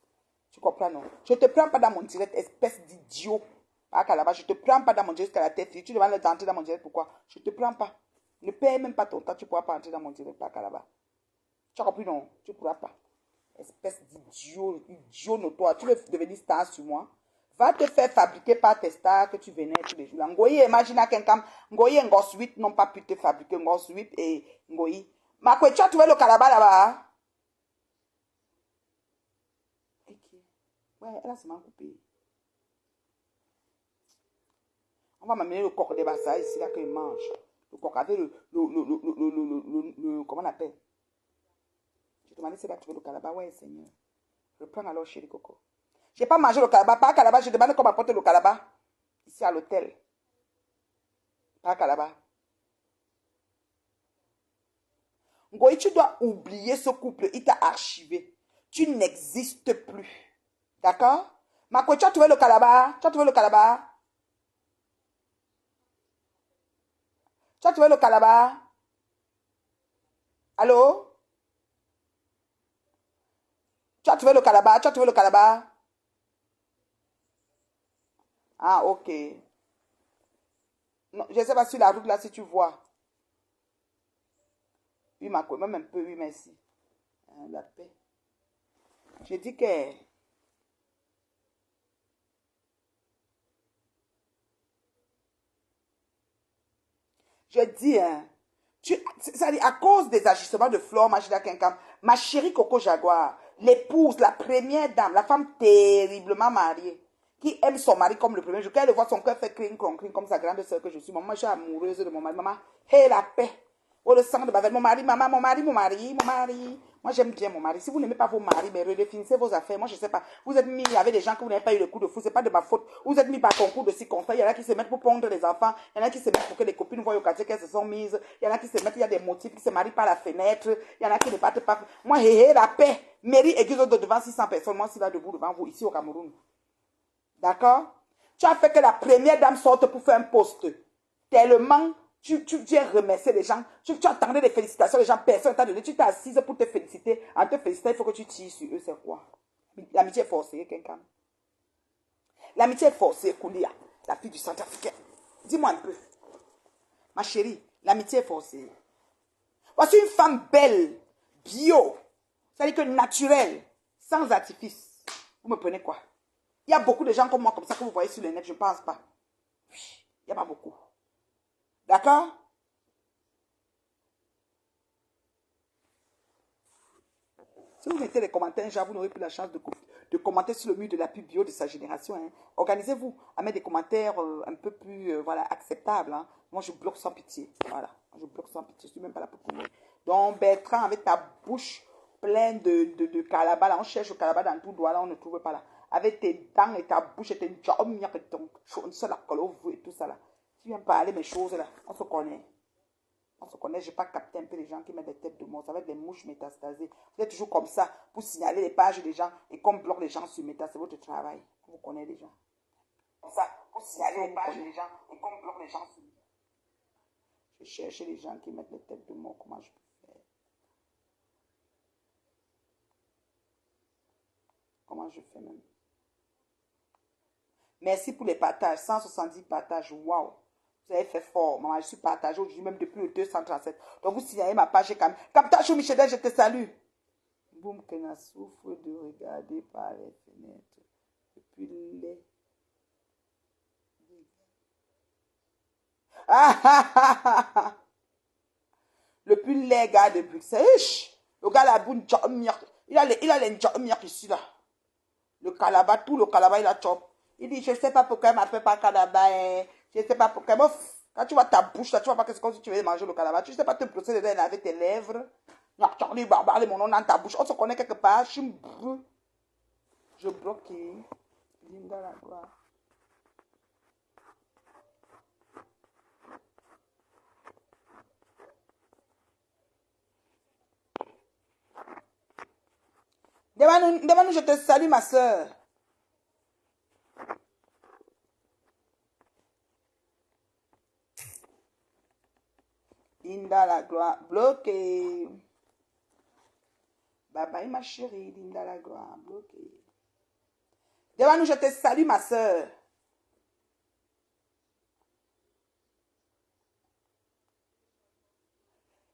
Tu comprends, non? Je ne te prends pas dans mon direct, espèce d'idiot. Pas Calabat, je ne te prends pas dans mon direct jusqu'à la tête. Tu demandes d'entrer dans mon direct, pourquoi? Je ne te prends pas. Ne paye même pas ton temps, tu ne pourras pas entrer dans mon direct, pas Calabat. Tu as compris, non? Tu ne pourras pas. Espèce d'idiot, idiot notoire. Tu veux devenir star sur moi? Va te faire fabriquer par tes stars que tu venais tous les jours. Ngoyi, imagine à quelqu'un. Ngoyi et Ngos 8 n'ont pas pu te fabriquer. Ngos 8 et Ngoyi. Ma quoi, tu as trouvé le Calabat là-bas? Ouais, elle a seulement coupé. On va m'amener le coq des bassins ici là qu'il mange. Le coq avec comment on appelle? Je te demandais si tu as trouvé le Calabat. Ouais, Seigneur. Je prends alors chez les cocos. Je n'ai pas mangé le Calabat. Pas Calabat. Je demande qu'on m'apporte le Calabat. Ici à l'hôtel. Pas Calabat. Ngoï, tu dois oublier ce couple. Il t'a archivé. Tu n'existes plus. D'accord? Mako, tu as trouvé le Calabat? Tu as trouvé le Calabat? Tu as trouvé le Calabat? Allô? Tu as trouvé le Calabat? Tu as trouvé le Calabat? Ah, ok. Non, je ne sais pas sur la route là si tu vois. Oui, Mako, même un peu, oui, merci. La paix. Je dis que... Je dis, hein, ça dit, à cause des agissements de Flore Magida Kenkam, ma chérie Coco Jaguar, l'épouse, la première dame, la femme terriblement mariée, qui aime son mari comme le premier jour, quand elle voit son cœur fait crin, comme sa grande soeur que je suis, maman, je suis amoureuse de mon mari, maman, hé, la paix, oh, le sang de Babel, mon mari, maman, mon mari, mon mari, mon mari. Moi, j'aime bien mon mari. Si vous n'aimez pas vos maris, mais redéfinissez vos affaires. Moi, je ne sais pas. Vous êtes mis avec des gens que vous n'avez pas eu le coup de fou. Ce n'est pas de ma faute. Vous êtes mis par concours de circonstances. Il y en a qui se mettent pour pondre les enfants. Il y en a qui se mettent pour que les copines voient au quartier qu'elles se sont mises. Il y en a qui se mettent, il y a des motifs qui se marient par la fenêtre. Il y en a qui ne partent pas. Moi, hé, la paix. Mairie église de devant 600 personnes. Moi, je suis là debout devant vous, ici au Cameroun. D'accord? Tu as fait que la première dame sorte pour faire un poste. Tellement... Tu viens remercier les gens. Tu attendais des félicitations, les gens, personne t'a donné. Tu t'es assise pour te féliciter. En te félicitant, il faut que tu tires sur eux. C'est quoi? L'amitié est forcée, quelqu'un. L'amitié est forcée, Koulia, la fille du Centrafricain. Dis-moi un peu. Ma chérie, l'amitié est forcée. Voici une femme belle, bio. C'est-à-dire que naturelle, sans artifice. Vous me prenez quoi? Il y a beaucoup de gens comme moi, comme ça, que vous voyez sur le net, je ne pense pas. Il n'y a pas beaucoup. D'accord? Si vous mettez les commentaires, genre, vous n'aurez plus la chance de commenter sur le mur de la pub bio de sa génération. Hein. Organisez-vous à mettre des commentaires un peu plus voilà, acceptables. Hein. Moi, je bloque sans pitié. Voilà. Je bloque sans pitié. Je ne suis même pas là pour courir. Donc, Bertrand, avec ta bouche pleine de calaba, là, on cherche le calaba dans tout doigt, là, on ne trouve pas là. Avec tes dents et ta bouche et tes jambes, et tout ça là. Tu viens parler mes choses là. On se connaît. On se connaît, je n'ai pas capté un peu les gens qui mettent des têtes de mort. Ça va être des mouches métastasées. Vous êtes toujours comme ça pour signaler les pages des gens et qu'on bloque les gens sur méta. C'est votre travail. Vous connaissez les gens. Comme ça, pour signaler les pages des gens et qu'on bloque les gens sur méta. Je cherche les gens qui mettent des têtes de mort. Comment je peux faire? Comment je fais même? Merci pour les partages. 170 partages. Waouh! Vous avez fait fort. Maman, je suis partagée aujourd'hui, même depuis le 237. Donc, vous signalez ma page quand même. Captation Michel, je te salue. Boum, Kena souffre de regarder par les fenêtres. Depuis les... Ah, ah, ah, ah. Le plus les gars de Bruxelles. Le gars, là, il a les njamiak ici, là. Le calabat, tout le calabat, il a chop. Il dit, je ne sais pas pourquoi il m'appelle pas calabat. Hein. Je ne sais pas pourquoi. Quand tu vois ta bouche, là, tu vois pas que c'est comme si tu veux manger le calabat. Tu ne sais pas te brosser les dents avec tes lèvres. Tu vas parler mon nom dans ta bouche. On se connaît quelque part. Je bloque. Linda la gloire. Demande-nous, je te salue, ma soeur. Linda la gloire. Bloqué. Bye bye, ma chérie. Linda la gloire. Bloqué. Demande-nous, je te salue, ma soeur.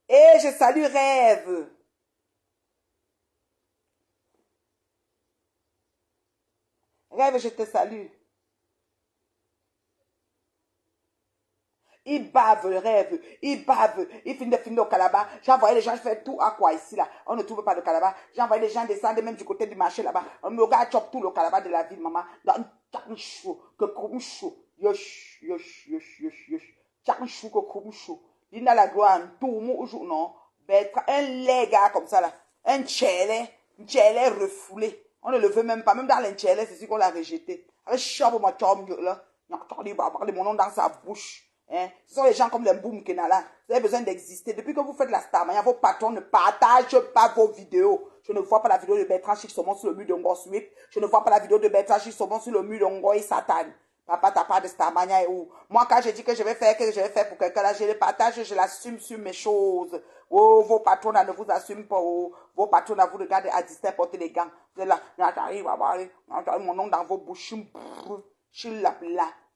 Et je salue Rêve. Rêve, je te salue. Il bave, le rêve, il bave, il finit au calabat. J'ai envoyé les gens faire tout à quoi ici là. On ne trouve pas de calabat. J'ai envoyé les gens descendre même du côté du marché là-bas. On me regarde chop tout le calabat de la ville, maman. Dans un chou, que comme chou. Yosh, yosh, yosh, yosh, yosh. Chaque chou que comme chou. Il n'a la gloire, tout le monde joue non. Un léga comme ça là. Un tchèle refoulé. On ne le veut même pas. Même dans l'intchèle, c'est sûr qu'on l'a rejeté. Avec chop, ma chom là. Il va parler mon nom dans sa bouche. Hein? Ce sont les gens comme les Boom Kenala. Vous avez besoin d'exister. Depuis que vous faites la Starmania, vos patrons ne partagent pas vos vidéos. Je ne vois pas la vidéo de Bertrand Chic-Somon sur le mur de Ngo Sweep. Je ne vois pas la vidéo de Bertrand Chic-Somon sur le mur de Ngo et Satan. Papa, t'as pas de Starmania et où? Moi, quand je dis que je vais faire pour quelqu'un là, je le partage, je l'assume sur mes choses. Oh, vos patrons là ne vous assument pas. Oh. Vos patrons là vous regardez à distance porter les gants. Vous êtes là, mon nom dans vos bouches. Je suis là,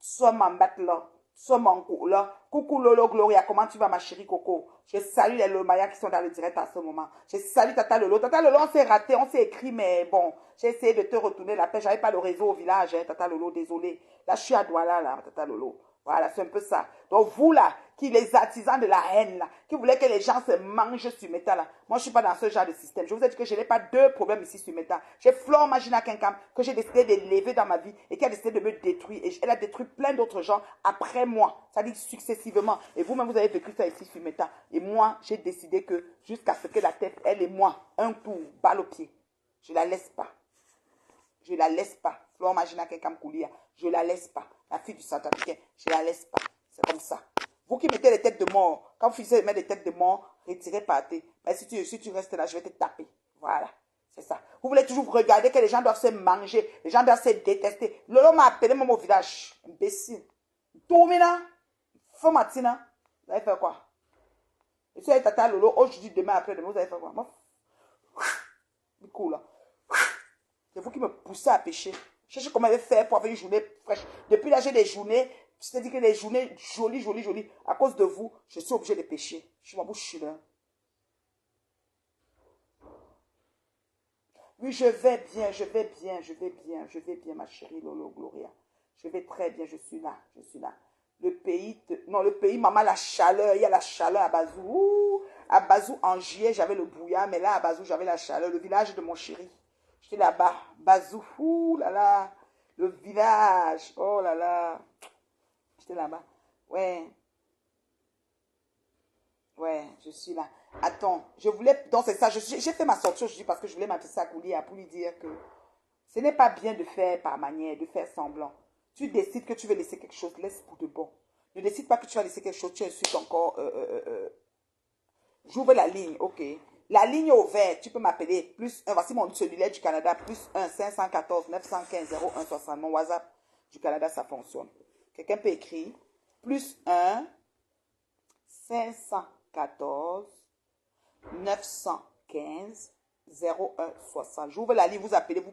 soit m'embête là. Somanko là, coucou Lolo Gloria, comment tu vas ma chérie Coco? Je salue les Lomaya qui sont dans le direct à ce moment. Je salue Tata Lolo. Tata Lolo, on s'est raté, on s'est écrit, mais bon, j'ai essayé de te retourner la paix. J'avais pas le réseau au village, hein, Tata Lolo, désolé. Là, je suis à Douala, là, Tata Lolo. Voilà, c'est un peu ça. Donc, vous, là, qui les artisans de la haine, là, qui voulaient que les gens se mangent sur Meta, là. Moi, je suis pas dans ce genre de système. Je vous ai dit que je n'ai pas deux problèmes ici sur Meta. J'ai Flore Magina Kinkam, que j'ai décidé d'élever dans ma vie et qui a décidé de me détruire. Et elle a détruit plein d'autres gens après moi. Ça dit successivement. Et vous-même, vous avez vécu ça ici sur Meta. Et moi, j'ai décidé que jusqu'à ce que la tête, elle et moi, un tour, balle au pied. Je la laisse pas. Je la laisse pas. Flore Magina Kinkam Koulia. Je la laisse pas. La fille du Saint-Africain, je la laisse pas. C'est comme ça. Vous qui mettez les têtes de mort, quand vous finissez de mettre des têtes de mort, retirez, partez. Mais si tu restes là, je vais te taper. Voilà. C'est ça. Vous voulez toujours regarder que les gens doivent se manger, les gens doivent se détester. Lolo m'a appelé même au village. Imbécile. Tourmina. Faux matina. Vous allez faire quoi? Et si vous tata Lolo, aujourd'hui, demain, après demain, vous allez faire quoi? Cool là. C'est vous qui me poussez à pécher. Je sais comment je vais faire pour avoir une journée fraîche. Depuis là, j'ai des journées, c'est-à-dire que des journées jolies, jolies, jolies. À cause de vous, je suis obligé de pécher. Je suis ma bouche là. Oui, je vais bien, je vais bien, je vais bien, je vais bien, ma chérie Lolo Gloria. Je vais très bien, je suis là, je suis là. Le pays, non, le pays, maman, la chaleur, il y a la chaleur à Bazou. Ouh, à Bazou, en juillet, j'avais le brouillard, mais là, à Bazou, j'avais la chaleur. Le village de mon chéri. J'étais là-bas, Bazou, ouh là là, le village, oh là là, j'étais là-bas. Ouais, ouais, je suis là. Attends, je voulais, donc c'est ça, j'ai fait ma sortie aujourd'hui parce que je voulais m'adresser à Koulia pour lui dire que ce n'est pas bien de faire par manière, de faire semblant. Tu décides que tu veux laisser quelque chose, laisse pour de bon. Ne décide pas que tu vas laisser quelque chose, tu insultes encore. J'ouvre la ligne, ok. La ligne ouverte, tu peux m'appeler. Plus 1, voici mon cellulaire du Canada. Plus 1 514 915 0160. Mon WhatsApp du Canada, ça fonctionne. Quelqu'un peut écrire. Plus 1 514 915 0160. J'ouvre la ligne, vous appelez,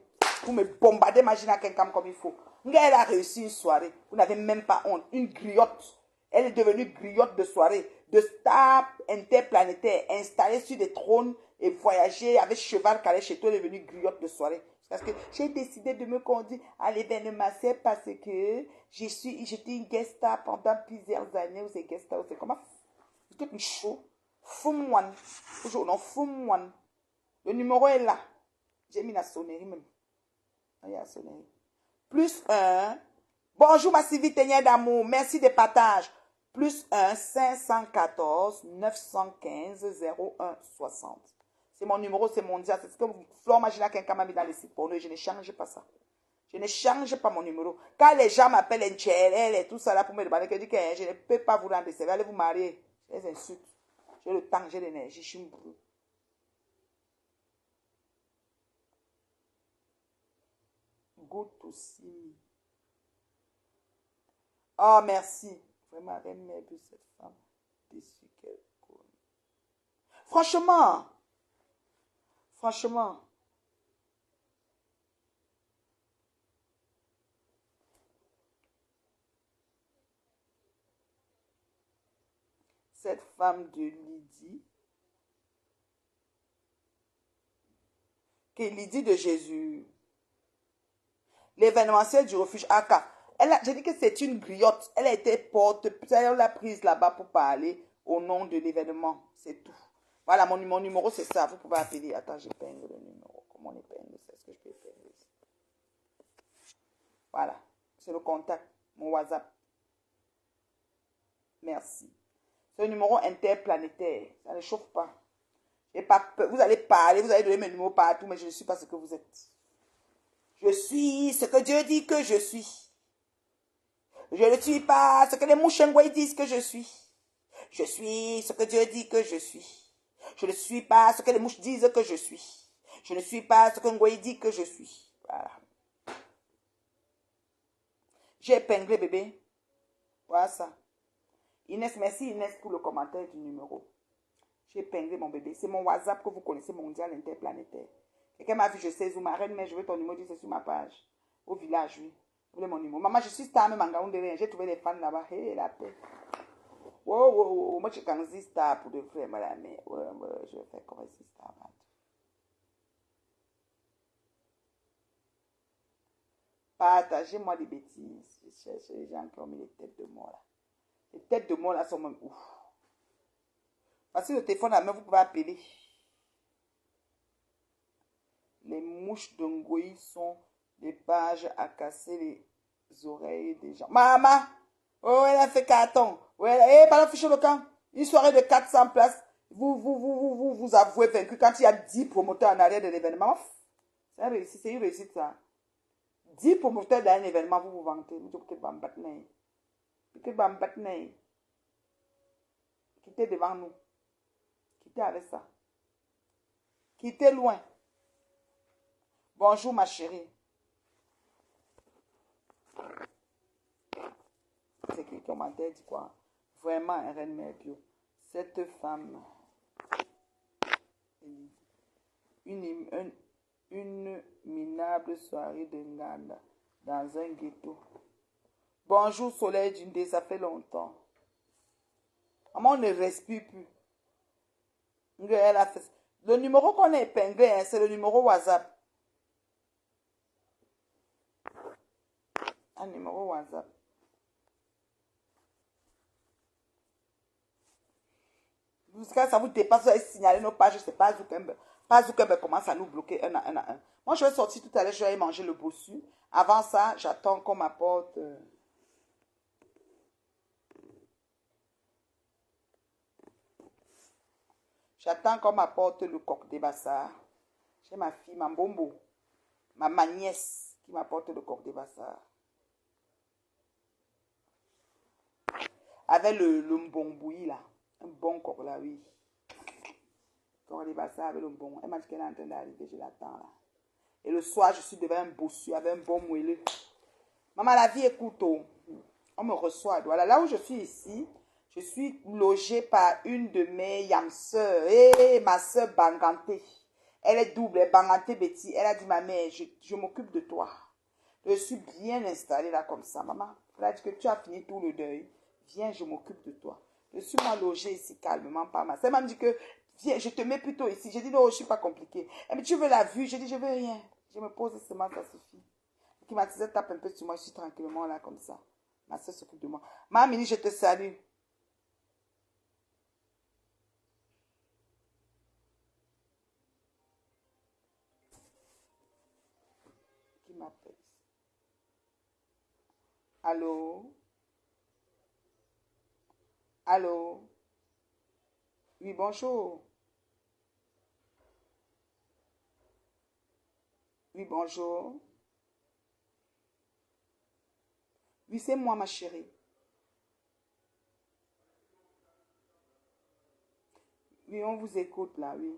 vous me bombardez Magina Kenkam comme il faut. Elle a réussi une soirée. Vous n'avez même pas honte. Une griotte. Elle est devenue griotte de soirée. De star interplanétaire installée sur des trônes et voyager avec cheval calé chez toi, elle est devenue griotte de soirée. Parce que j'ai décidé de me conduire à l'événement parce que j'étais une guest star pendant plusieurs années. Ou c'est guest star, c'est comment? C'était une show. Fume one. Toujours non, fume one. Le numéro est là. J'ai mis la sonnerie même. Il y a la sonnerie. Plus 1. Bonjour ma Sylvie Ténière d'amour. Merci des partages. Plus 1 514 915 01 60. C'est mon numéro, c'est mondial. C'est ce que Flore Magina quelqu'un m'a mis dans les sites porno et je ne change pas ça. Je ne change pas mon numéro. Quand les gens m'appellent Nchélel et tout ça là pour me demander, je dis que je ne peux pas vous rendre service. Allez vous marier. Je les insulte. J'ai le temps, j'ai l'énergie, je suis une brûle. Good to see me. Oh, merci. Vraiment, elle m'a vu cette femme déçue qu'elle connaît. Franchement, cette femme de Lydie, qui est Lydie de Jésus, l'événementiel du refuge Aka. J'ai dit que c'est une griotte. Elle a été porte, elle l'a prise là-bas pour parler au nom de l'événement. C'est tout. Voilà, mon numéro, c'est ça. Vous pouvez appeler. Attends, j'épingle le numéro. Comment on épingle ça? Est-ce que je peux épingler ça? Voilà. C'est le contact. Mon WhatsApp. Merci. C'est un numéro interplanétaire. Ça ne chauffe pas. Vous allez parler, vous allez donner mes numéros partout, mais je ne suis pas ce que vous êtes. Je suis ce que Dieu dit que je suis. Je ne suis pas ce que les Mouchengouais disent que je suis. Je suis ce que Dieu dit que je suis. Je ne suis pas ce que les mouches disent que je suis. Je ne suis pas ce que Ngoué dit que je suis. Voilà. J'ai épinglé, bébé. Voilà ça. Inès, merci Inès pour le commentaire du numéro. J'ai épinglé mon bébé. C'est mon WhatsApp que vous connaissez, mondial interplanétaire. Quelqu'un m'a vu, je sais, où ma reine, mais je veux ton numéro, dit c'est sur ma page. Au village, oui. Vous voulez mon numéro. Maman, je suis star même en Gaoundéré. J'ai trouvé des fans là-bas. Hé, la paix. Wow, wow, wow. Moi, je suis quand même star pour de vrai, madame. Mais je vais faire comme un star. Partagez-moi des bêtises. Je cherche les gens qui ont mis les têtes de mort là. Les têtes de mort là sont même ouf. Parce que le téléphone à main, vous pouvez appeler. Les mouches de Ngoï sont des pages à casser les oreilles des gens. Maman! Oh, elle a fait carton. Ouais, pardon, fiche le camp. Une soirée de 400 places. Vous avouez vaincu quand il y a 10 promoteurs en arrière de l'événement. C'est une réussite, ça. 10 promoteurs dans un événement, vous vous vantez. Vous dites que Bambatnei. Quittez devant nous. Quittez avec ça. Quittez loin. Bonjour, ma chérie. C'est qui commentaire dit quoi? Vraiment, un reine Mercure. Cette femme, une minable soirée de Nganda dans un ghetto. Bonjour, soleil d'une ça fait longtemps. Maman, on ne respire plus. Elle a fait... Le numéro qu'on a épinglé, hein, c'est le numéro WhatsApp. Un numéro WhatsApp. Jusqu'à ça vous dépasse, vous allez signaler nos pages, c'est pas Zuckerberg. Pas Zuckerberg commence à nous bloquer un à un. Moi, je vais sortir tout à l'heure, je vais aller manger le bossu. Avant ça, j'attends qu'on m'apporte... J'attends qu'on m'apporte le coq des bassards. J'ai ma fille, ma bombo, ma nièce qui m'apporte le coq des bassards. Avec le mbongoui là. Un bon coq là, oui. Coq des bassards avec le mbon. Elle m'a dit qu'elle est en train d'arriver, je l'attends là. Et le soir, je suis devant un bossu avec un bon moelleux. Maman, la vie est courte. On me reçoit. Voilà, là où je suis ici, je suis logée par une de mes yam-sœurs. Et ma sœur Banganté. Elle est double, elle est Banganté Betty. Elle a dit, ma mère, je m'occupe de toi. Je suis bien installée là comme ça, maman. Elle a dit que tu as fini tout le deuil. Viens, je m'occupe de toi. Je suis moi logée ici calmement par ma sœur. Elle m'a dit que, viens, je te mets plutôt ici. J'ai dit, non, je ne suis pas compliquée. Elle m'a dit, tu veux la vue? J'ai dit, je veux rien. Je me pose seulement, ça suffit. Qui m'a dit, tape un peu sur moi, je suis tranquillement là comme ça. Ma soeur s'occupe de moi. Mamie, je te salue. Allô? Allô? Oui, bonjour. Oui, bonjour. Oui, c'est moi, ma chérie. Oui, on vous écoute là, oui.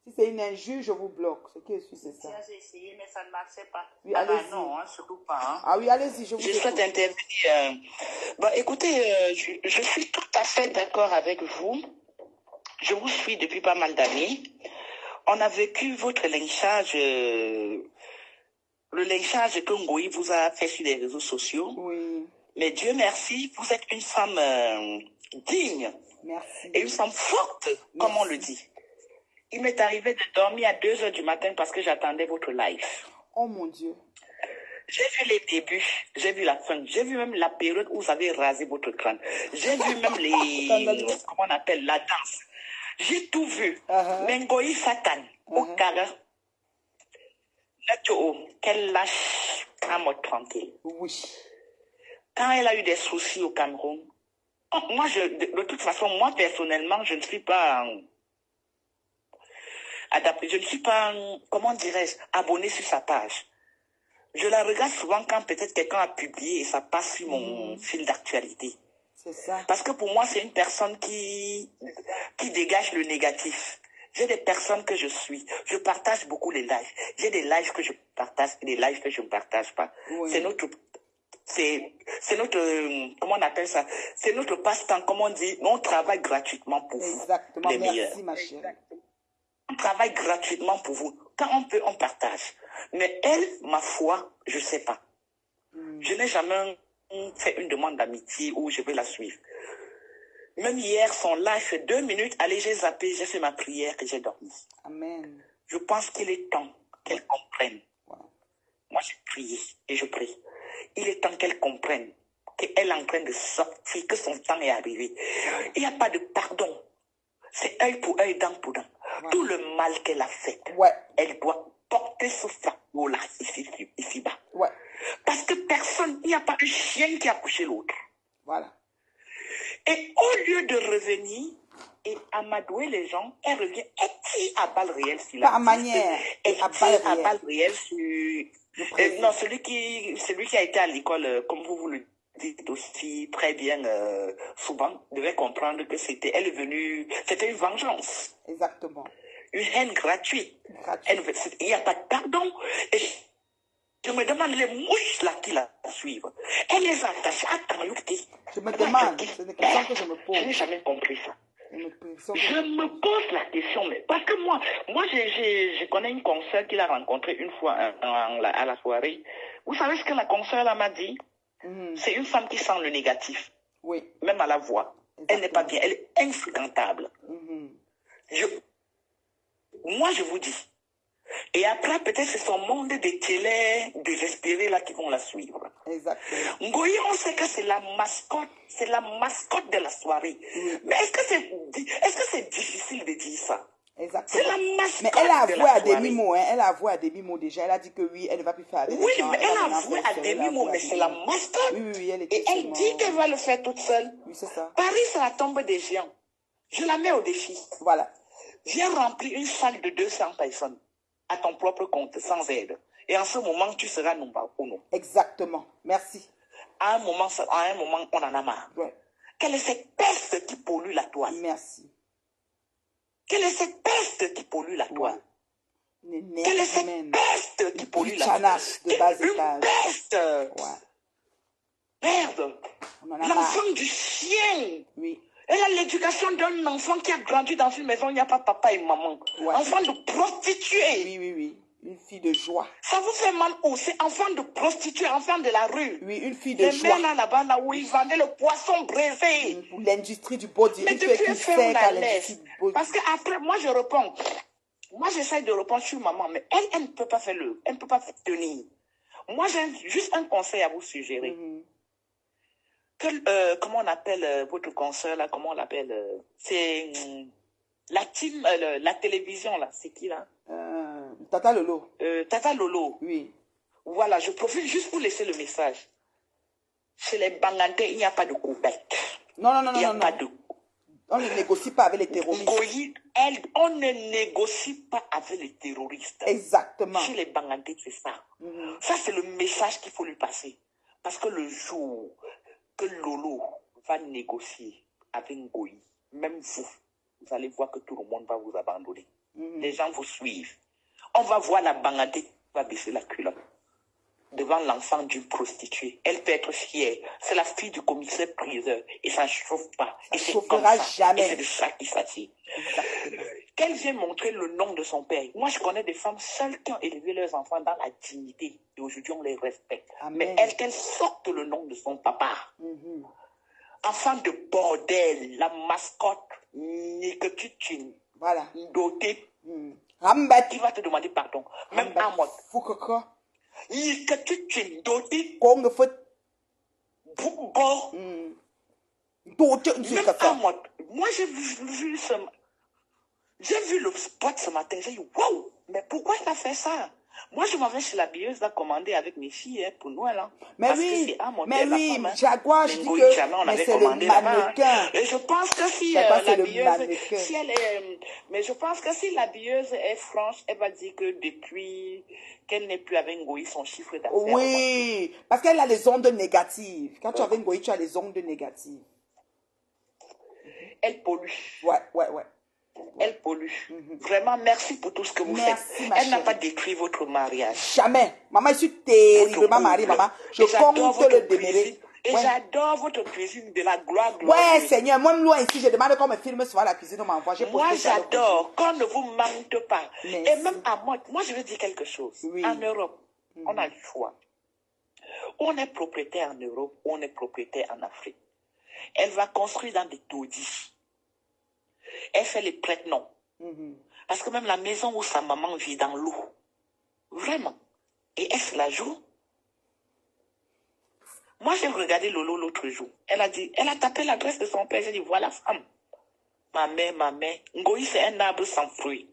Si c'est une injure, je vous bloque. Ce qui est sûr, c'est ça. J'ai essayé, mais ça ne marchait pas. Oui, Ah bah allez-y. non, hein, surtout pas. Hein. Ah oui, allez-y, je vous Je écoute. souhaite intervenir. Bah, écoutez, je suis tout à fait d'accord avec vous. Je vous suis depuis pas mal d'années. On a vécu votre lynchage, le lynchage que Ngoï vous a fait sur les réseaux sociaux. Oui, Mais Dieu merci, vous êtes une femme digne merci. et une femme forte, comme on le dit. Il m'est arrivé de dormir à 2 heures du matin parce que j'attendais votre live. Oh mon Dieu. J'ai vu les débuts, j'ai vu la fin, j'ai vu même la période où vous avez rasé votre crâne. J'ai vu même les, comment on appelle, la danse. J'ai tout vu. Mengoï Satan, au Kara, qu'elle lâche un mot tranquille. Oui. Quand elle a eu des soucis au Cameroun, moi, de toute façon, moi personnellement, je ne suis pas adapté, je ne suis pas, comment dirais-je, abonné sur sa page. Je la regarde souvent quand peut-être quelqu'un a publié et ça passe sur mon fil d'actualité. C'est ça. Parce que pour moi, c'est une personne qui dégage le négatif. J'ai des personnes que je suis. Je partage beaucoup les lives. J'ai des lives que je partage et des lives que je ne partage pas. Oui. C'est notre, comment on appelle ça? C'est notre passe-temps, comme on dit. On travaille gratuitement pour vous. Exactement. Les meilleurs. Merci, ma chérie. On travaille gratuitement pour vous. Quand on peut, on partage. Mais elle, ma foi, je ne sais pas. Je n'ai jamais fait une demande d'amitié où je vais la suivre. Même hier, son live fait 2 minutes. Allez, j'ai zappé, j'ai fait ma prière et j'ai dormi. Amen. Je pense qu'il est temps qu'elle comprenne. Moi, j'ai prié et je prie. Il est temps qu'elle comprenne qu'elle est en train de sortir, que son temps est arrivé. Il n'y a pas de pardon. C'est œil pour œil, dent pour dent. Tout le mal qu'elle a fait, elle doit porter ce fardeau-là ici-bas. Parce que personne, il n'y a pas un chien qui a couché l'autre. Voilà. Et au lieu de revenir et amadouer les gens, elle revient et tire à balles réelles sur la Par manière. Elle tire à balles réelles sur... non, celui qui a été à l'école, comme vous le dites aussi très bien souvent, devait comprendre que c'était une vengeance. Exactement. Une haine gratuite. Il n'y a pas de pardon. Et je me demande les mouches là qui la suivent. Elle les attache à Tanlouté. Je me demande, c'est une question que je me pose. Je n'ai jamais compris ça. Je me pose la question, mais parce que moi je connais une consoeur qui l'a rencontrée une fois à la soirée. Vous savez ce que la consoeur m'a dit? C'est une femme qui sent le négatif. Oui. Même à la voix. Exactement. Elle n'est pas bien, elle est infréquentable. Moi, je vous dis. Et après, peut-être c'est son monde de télé désespérés là qui vont la suivre. Exactement. Ngoï, on sait que c'est la mascotte de la soirée. Mais est-ce que c'est difficile de dire ça? Exactement. C'est la mascotte. Mais elle a avoué à demi-mot, hein. Elle a avoué à demi-mot déjà. Elle a dit que oui, elle ne va plus faire avec les gens. Mais elle a avoué à demi-mot, mais c'est la mascotte. Oui, elle et elle dit qu'elle va le faire toute seule. Oui, c'est ça. Paris, c'est la tombe des géants. Je la mets au défi. Voilà. Viens remplir une salle de 200 personnes à ton propre compte, sans aide. Et en ce moment, tu seras number uno. Exactement. Merci. À un moment, on en a marre. Ouais. Quelle est cette peste qui pollue la toile? Merci. Quelle est cette peste qui pollue la toile? Ouais. Quelle est cette peste qui pollue la toile? De bas étage. Une peste. Ouais. Merde. L'enfant du chien. Oui. Elle a l'éducation d'un enfant qui a grandi dans une maison où il n'y a pas papa et maman. Ouais. Enfant de prostituée. Oui. Une fille de joie. Ça vous fait mal où? C'est enfant de prostituée, enfant de la rue. Oui, une fille de joie. Les mères là-bas, là où ils vendaient le poisson braisé. L'industrie du body. Mais depuis faire la laisse. Parce qu'après, moi je réponds. Moi j'essaie de répondre sur maman, mais elle ne peut pas faire elle ne peut pas tenir. Moi j'ai juste un conseil à vous suggérer. Comment on appelle votre consoeur là? Comment on l'appelle? C'est la team, la télévision là. C'est qui là? Tata Lolo. Tata Lolo. Oui. Voilà, je profite juste pour laisser le message. Chez les Bangantais, il n'y a pas de courbettes. Non, non, non, Il n'y non, a non, pas non. de... On ne négocie pas avec les terroristes. On ne négocie pas avec les terroristes. Exactement. Chez les Bangantais, c'est ça. Ça, c'est le message qu'il faut lui passer. Parce que le jour que Lolo va négocier avec Ngoï, même vous allez voir que tout le monde va vous abandonner. Les gens vous suivent. On va voir la Bangantais qui va baisser la culotte devant l'enfant d'une prostituée. Elle peut être fière. C'est la fille du commissaire priseur. Et ça ne chauffe pas. Ça et c'est comme ça. Jamais. Et c'est de ça qu'il s'agit. Qu'elle vient montrer le nom de son père. Moi, je connais des femmes seules qui ont élevé leurs enfants dans la dignité. Et aujourd'hui, on les respecte. Amen. Mais elle, qu'elle sorte le nom de son papa. Enfant de bordel, la mascotte, Niketuchin. Voilà. Doté. Qui va te demander pardon. Même Amot. Fukaka. Niketuchin, doté. Kongo foot. Bougo. Même Amot. Moi, j'ai vu le spot ce matin. J'ai dit, wow, mais pourquoi il a fait ça? Moi, je m'en vais chez la billeuse à commander avec mes filles pour Noël. Hein, mais parce oui, que mais oui, femme, Jaguar, je dis que jamais on avait c'est commandé le mannequin. Et je pense que si la billeuse, si elle est, mais je pense que si la billeuse est franche, elle va dire que depuis qu'elle n'est plus avec Ngoï, son chiffre d'affaires. Oui, parce qu'elle a les ondes négatives. Quand tu es avec Ngoï, tu as les ondes négatives. Elle pollue. Ouais. Elle pollue. Vraiment, merci pour tout ce que vous faites. Elle n'a pas détruit votre mariage. Jamais. Maman, je suis terriblement mariée, maman. Je compte le démêler. Et j'adore votre cuisine de la gloire. Ouais, Seigneur. Moi, loin ici, je demande qu'on me filme sur la cuisine, on m'envoie. Moi, j'adore. Qu'on ne vous manque pas. Merci. Et même à moi, je veux dire quelque chose. Oui. En Europe, on a le choix. On est propriétaire en Europe, on est propriétaire en Afrique. Elle va construire dans des taudis. Elle fait les prête-noms. Parce que même la maison où sa maman vit dans l'eau. Vraiment. Et elle se la joue. Moi, j'ai regardé Lolo l'autre jour. Elle a tapé l'adresse de son père. J'ai dit, voilà, femme. Ma mère. Ngoï, c'est un arbre sans fruits.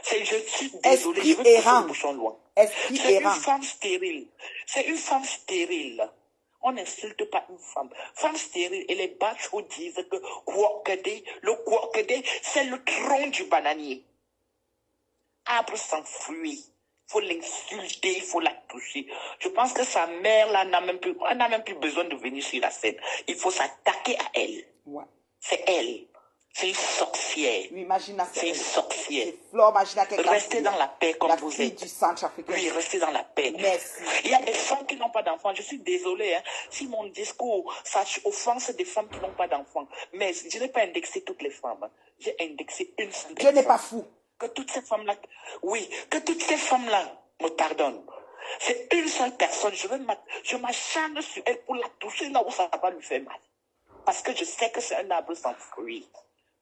Je suis désolée, je veux pousser le bouchon loin. C'est une femme stérile. C'est une femme stérile. On n'insulte pas une femme. Femme stérile, et les bachos disent que le kwokede, c'est le tronc du bananier. Arbre sans fruits. Il faut l'insulter, il faut la toucher. Je pense que sa mère, là, n'a même plus besoin de venir sur la scène. Il faut s'attaquer à elle. Ouais. C'est elle. C'est une sorcière. Oui, imagine c'est une sorcière. C'est Flore, imagine restez dans la paix comme vous êtes. Du Centrafricain. Oui, restez dans la paix. Merci. Il y a des femmes qui n'ont pas d'enfants. Je suis désolée, hein, si mon discours, ça offense des femmes qui n'ont pas d'enfants. Mais je n'ai pas indexé toutes les femmes. J'ai indexé une seule. Je n'ai pas fou. Que toutes ces femmes-là, oui, que toutes ces femmes-là me pardonnent. C'est une seule personne. Je m'acharne sur elle pour la toucher là où ça va lui faire mal. Parce que je sais que c'est un arbre sans fruits.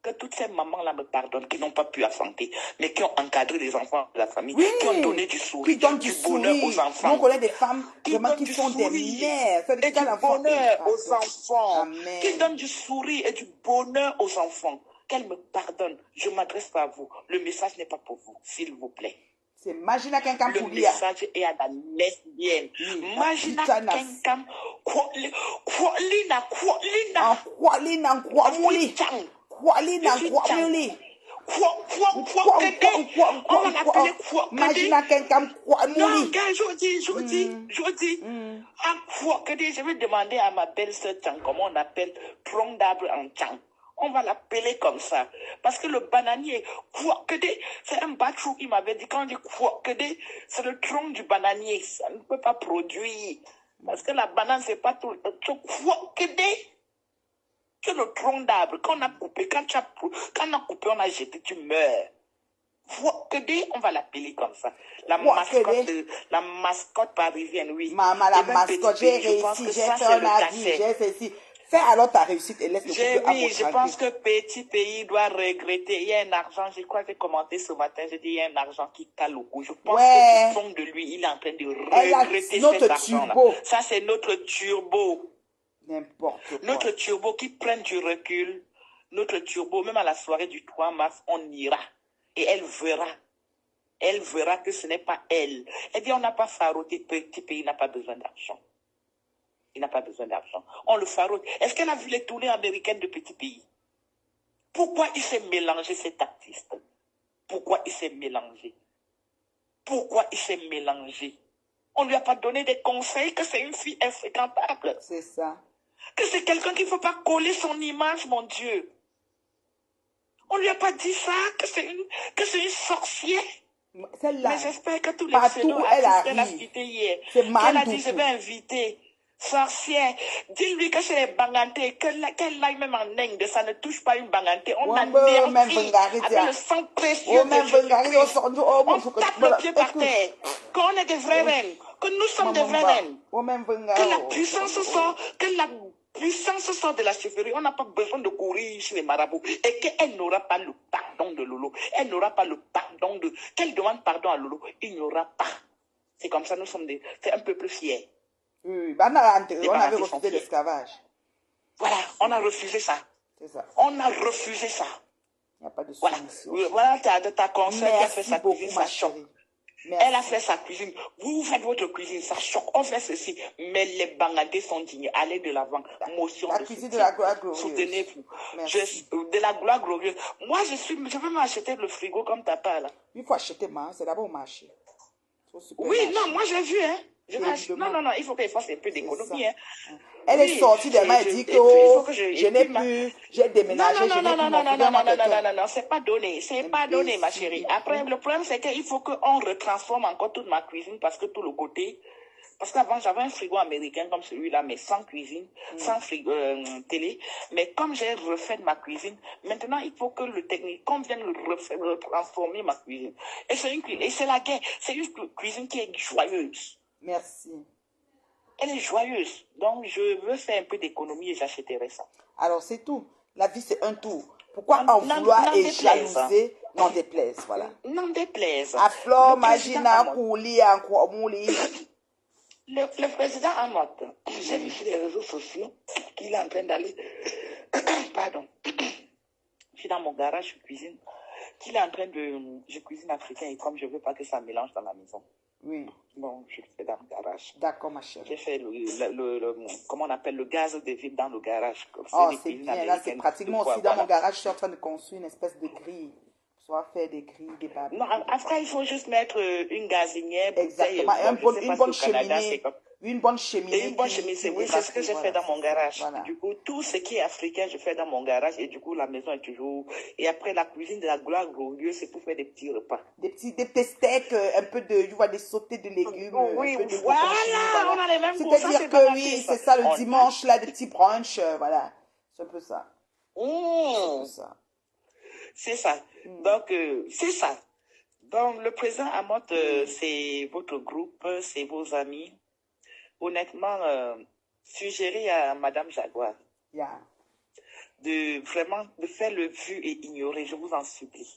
Que toutes ces mamans-là me pardonnent, qui n'ont pas pu affronter, mais qui ont encadré les enfants de la famille, oui, qui ont donné du sourire, qui donnent du bonheur aux enfants. Nous, on connaît des femmes qui sont des mères. Et du bonheur aux enfants. Amen. Qui donnent du sourire et du bonheur aux enfants. Qu'elle me pardonne. Je m'adresse pas à vous. Le message n'est pas pour vous, s'il vous plaît. C'est Magina Kenkam Le message est à la lesbienne. Magina Kenkam. Magina Kenkam. Non, gars, je dis. Je vais demander à ma belle-sœur Tchang comment on appelle tronc d'arbre en Tchang. On va l'appeler comme ça. Parce que le bananier, c'est un bachou, il m'avait dit, quand on dit c'est le tronc du bananier. Ça ne peut pas produire. Parce que la banane, c'est pas tout. C'est le tronc d'arbre. Quand on a coupé, quand on a coupé, on a jeté, tu meurs. On va l'appeler comme ça. La mascotte parisienne, oui. Maman, la mascotte, j'ai réussi, j'ai fait un avis, j'ai fait ci. Fais alors ta réussite et laisse le couple à votre je pense que petit pays doit regretter. Il y a un argent, je crois que j'ai commenté ce matin, j'ai dit il y a un argent qui cale au cou. Je pense que du fond de lui, il est en train de regretter cet argent-là. Ça, c'est notre turbo. N'importe quoi. Notre turbo qui prend du recul. Notre turbo, même à la soirée du 3 mars, on ira. Et elle verra Elle verra que ce n'est pas elle. Elle dit, on n'a pas faroté, petit pays n'a pas besoin d'argent. Il n'a pas besoin d'argent. On le farote. Est-ce qu'elle a vu les tournées américaines de petits pays? Pourquoi il s'est mélangé cet artiste? Pourquoi il s'est mélangé? Pourquoi il s'est mélangé? On ne lui a pas donné des conseils que c'est une fille infréquentable. C'est ça. Que c'est quelqu'un qu'il ne faut pas coller son image, mon Dieu. On ne lui a pas dit ça, que c'est une sorcière. Celle-là. Mais j'espère que tous les Partout, elle pseudo-artistes qu'elle a arrive. cités hier, C'est qu'elle a dit, je Mandoukou. vais inviter. Sorcière, dis-lui que c'est les bangantés, qu'elle aille même en Inde, ça ne touche pas une banganté. On a nervi avec le sang précieux de Jésus-Christ. On tape le pied par terre. Qu'on est des vraies reines, que nous sommes des vraies reines. Que la puissance sort de la chefferie. On n'a pas besoin de courir chez les marabouts. Et qu'elle n'aura pas le pardon de Lolo. Elle n'aura pas le pardon de... Qu'elle demande pardon à Lolo. Il n'y aura pas. C'est comme ça, nous sommes c'est un peuple fier. Oui, on avait refusé l'esclavage. Voilà, on a refusé ça. C'est ça. On a refusé ça. Il n'y a pas de Voilà, voilà ta conseil qui a fait sa cuisine, ça choque. Elle a fait sa cuisine. Vous faites votre cuisine, ça choque. On fait ceci. Mais les bangadés sont dignes. Allez de l'avant. Motion la de cuisine soutien. de la gloire glorieuse. Soutenez-vous. Merci. De la gloire glorieuse. Moi, je veux m'acheter le frigo comme ta part là. Il faut acheter, c'est d'abord au marché. Oui, non, moi j'ai vu, hein. Non, il faut qu'elle fasse un peu d'économie. Hein. Elle est sortie de moi, elle dit que je n'ai plus, j'ai déménagé, je n'ai plus mon frigo. Non, c'est pas donné, ma chérie. Après, le problème, c'est qu'il faut qu'on retransforme encore toute ma cuisine parce que tout le côté, parce qu'avant, j'avais un frigo américain comme celui-là, mais sans cuisine, sans frigo, télé. Mais comme j'ai refait ma cuisine, maintenant, il faut que le technicien vienne retransformer ma cuisine. Et c'est la guerre. C'est une cuisine qui est joyeuse. Merci. Elle est joyeuse. Donc, je veux faire un peu d'économie et j'achèterai ça. Alors, c'est tout. La vie, c'est un tour. Pourquoi en vouloir et jalouser n'en déplaise, voilà. N'en déplaise. À Flore, Magina, Kouli, Mouli. Le président Amot, j'ai vu sur les réseaux sociaux qu'il est en train d'aller... Pardon. Je suis dans mon garage, je cuisine. Qu'il est en train de... Je cuisine africain et comme je ne veux pas que ça mélange dans la maison. Oui. Bon, je le fais dans le garage. D'accord, ma chérie. J'ai fait comment on appelle, le gaz de vide dans le garage. Oh, c'est bien. Là, c'est pratiquement aussi dans mon garage. Je suis en train de construire une espèce de grille. Soit faire des grilles, des babines. Non, après, il faut juste mettre une gazinière. Exactement. Une bonne cheminée. Une bonne cheminée. Et une bonne cheminée, oui, c'est ce que j'ai fait dans mon garage. Voilà. Du coup, tout ce qui est africain, je fais dans mon garage. Et du coup, la maison est toujours... Et après, la cuisine de la gloire glorieuse, c'est pour faire des petits repas. Des steaks, un peu de... Je vois des sautés de légumes. Oui, voilà, on a les mêmes goûts. C'est-à-dire que oui, c'est ça, le dimanche, là, des petits brunchs, voilà. C'est un peu ça. C'est un peu ça. C'est ça. Donc, c'est ça. Donc, le président Amot, c'est votre groupe, c'est vos amis. Honnêtement, suggérez à Madame Jaguar de faire le vu et ignorer, je vous en supplie.